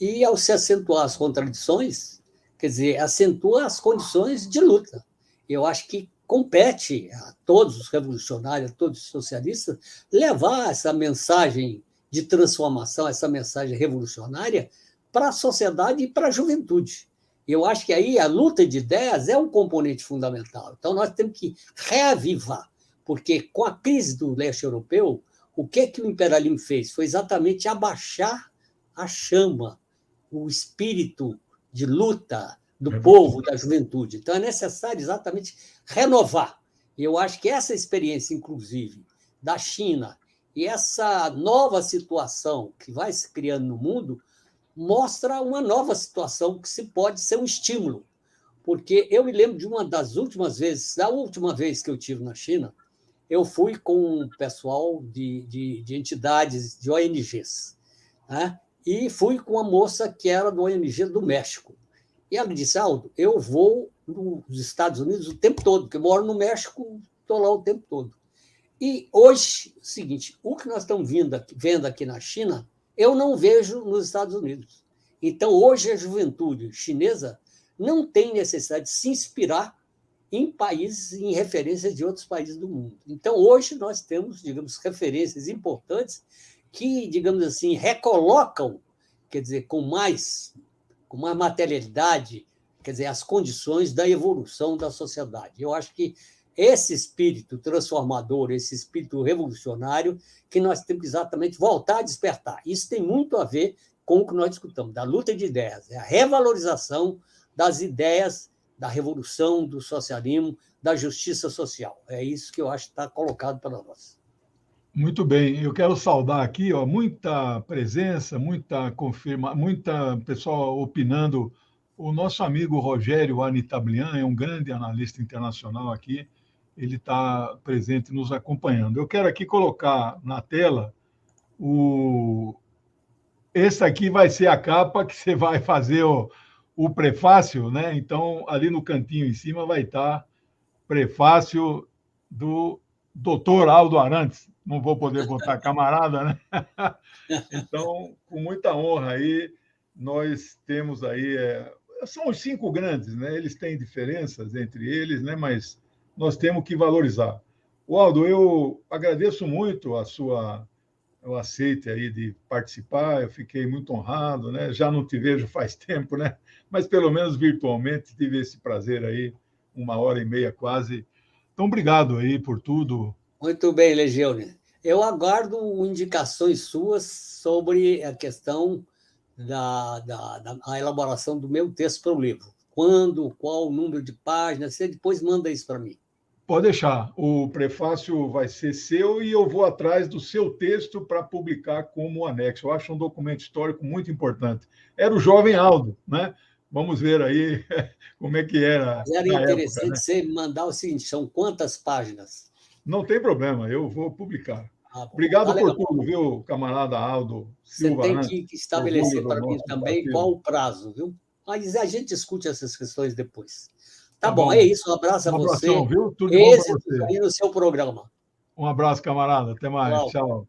E, ao se acentuar as contradições, quer dizer, acentua as condições de luta. Eu acho que compete a todos os revolucionários, a todos os socialistas, levar essa mensagem de transformação, essa mensagem revolucionária para a sociedade e para a juventude. Eu acho que aí a luta de ideias é um componente fundamental. Então, nós temos que reavivar, porque com a crise do leste europeu, o que o imperialismo fez? Foi exatamente abaixar a chama, o espírito de luta do povo, da juventude. Então, é necessário exatamente renovar. Eu acho que essa experiência, inclusive, da China e essa nova situação que vai se criando no mundo mostra uma nova situação que se pode ser um estímulo. Porque eu me lembro de uma das últimas vezes, da última vez que eu estive na China, eu fui com um pessoal de entidades, de ONGs, né? E fui com uma moça que era do ONG do México. E ela disse, Aldo, eu vou nos Estados Unidos o tempo todo, porque eu moro no México, estou lá o tempo todo. E hoje, o seguinte, o que nós estamos vendo aqui na China eu não vejo nos Estados Unidos. Então, hoje, a juventude chinesa não tem necessidade de se inspirar em países, em referências de outros países do mundo. Então, hoje, nós temos, digamos, referências importantes que, digamos assim, recolocam, quer dizer, com mais materialidade, quer dizer, as condições da evolução da sociedade. Eu acho que esse espírito transformador, esse espírito revolucionário, que nós temos que exatamente voltar a despertar. Isso tem muito a ver com o que nós discutamos, da luta de ideias, a revalorização das ideias da revolução, do socialismo, da justiça social. É isso que eu acho que está colocado para nós. Muito bem, eu quero saudar aqui, ó, muita presença, muita pessoal opinando. O nosso amigo Rogério Anitablian é um grande analista internacional aqui, ele está presente nos acompanhando. Eu quero aqui colocar na tela esse aqui vai ser a capa que você vai fazer o prefácio, né? Então, ali no cantinho em cima vai estar prefácio do Dr. Aldo Arantes. Não vou poder botar camarada, né? Então, com muita honra aí, nós temos aí... são os 5 grandes, né? Eles têm diferenças entre eles, né? Mas nós temos que valorizar. Aldo, eu agradeço muito o aceite aí de participar, eu fiquei muito honrado, né? Já não te vejo faz tempo, né? Mas pelo menos virtualmente tive esse prazer aí, 1h30 quase. Então, obrigado aí por tudo. Muito bem, Legione. Eu aguardo indicações suas sobre a questão da elaboração do meu texto para o livro. Quando, qual o número de páginas, você depois manda isso para mim. Pode deixar. O prefácio vai ser seu e eu vou atrás do seu texto para publicar como anexo. Eu acho um documento histórico muito importante. Era o jovem Aldo, né? Vamos ver aí como é que era. Mas era interessante época, né? Você mandar o seguinte: são quantas páginas? Não tem problema, eu vou publicar. Obrigado por tudo, viu, camarada Aldo Silva. Você tem que estabelecer para mim também qual o prazo, viu? Mas a gente discute essas questões depois. Tá bom, é isso. Um abraço a você. Viu? Tudo de bom para você. Aí no seu programa. Um abraço, camarada. Até mais. Tchau.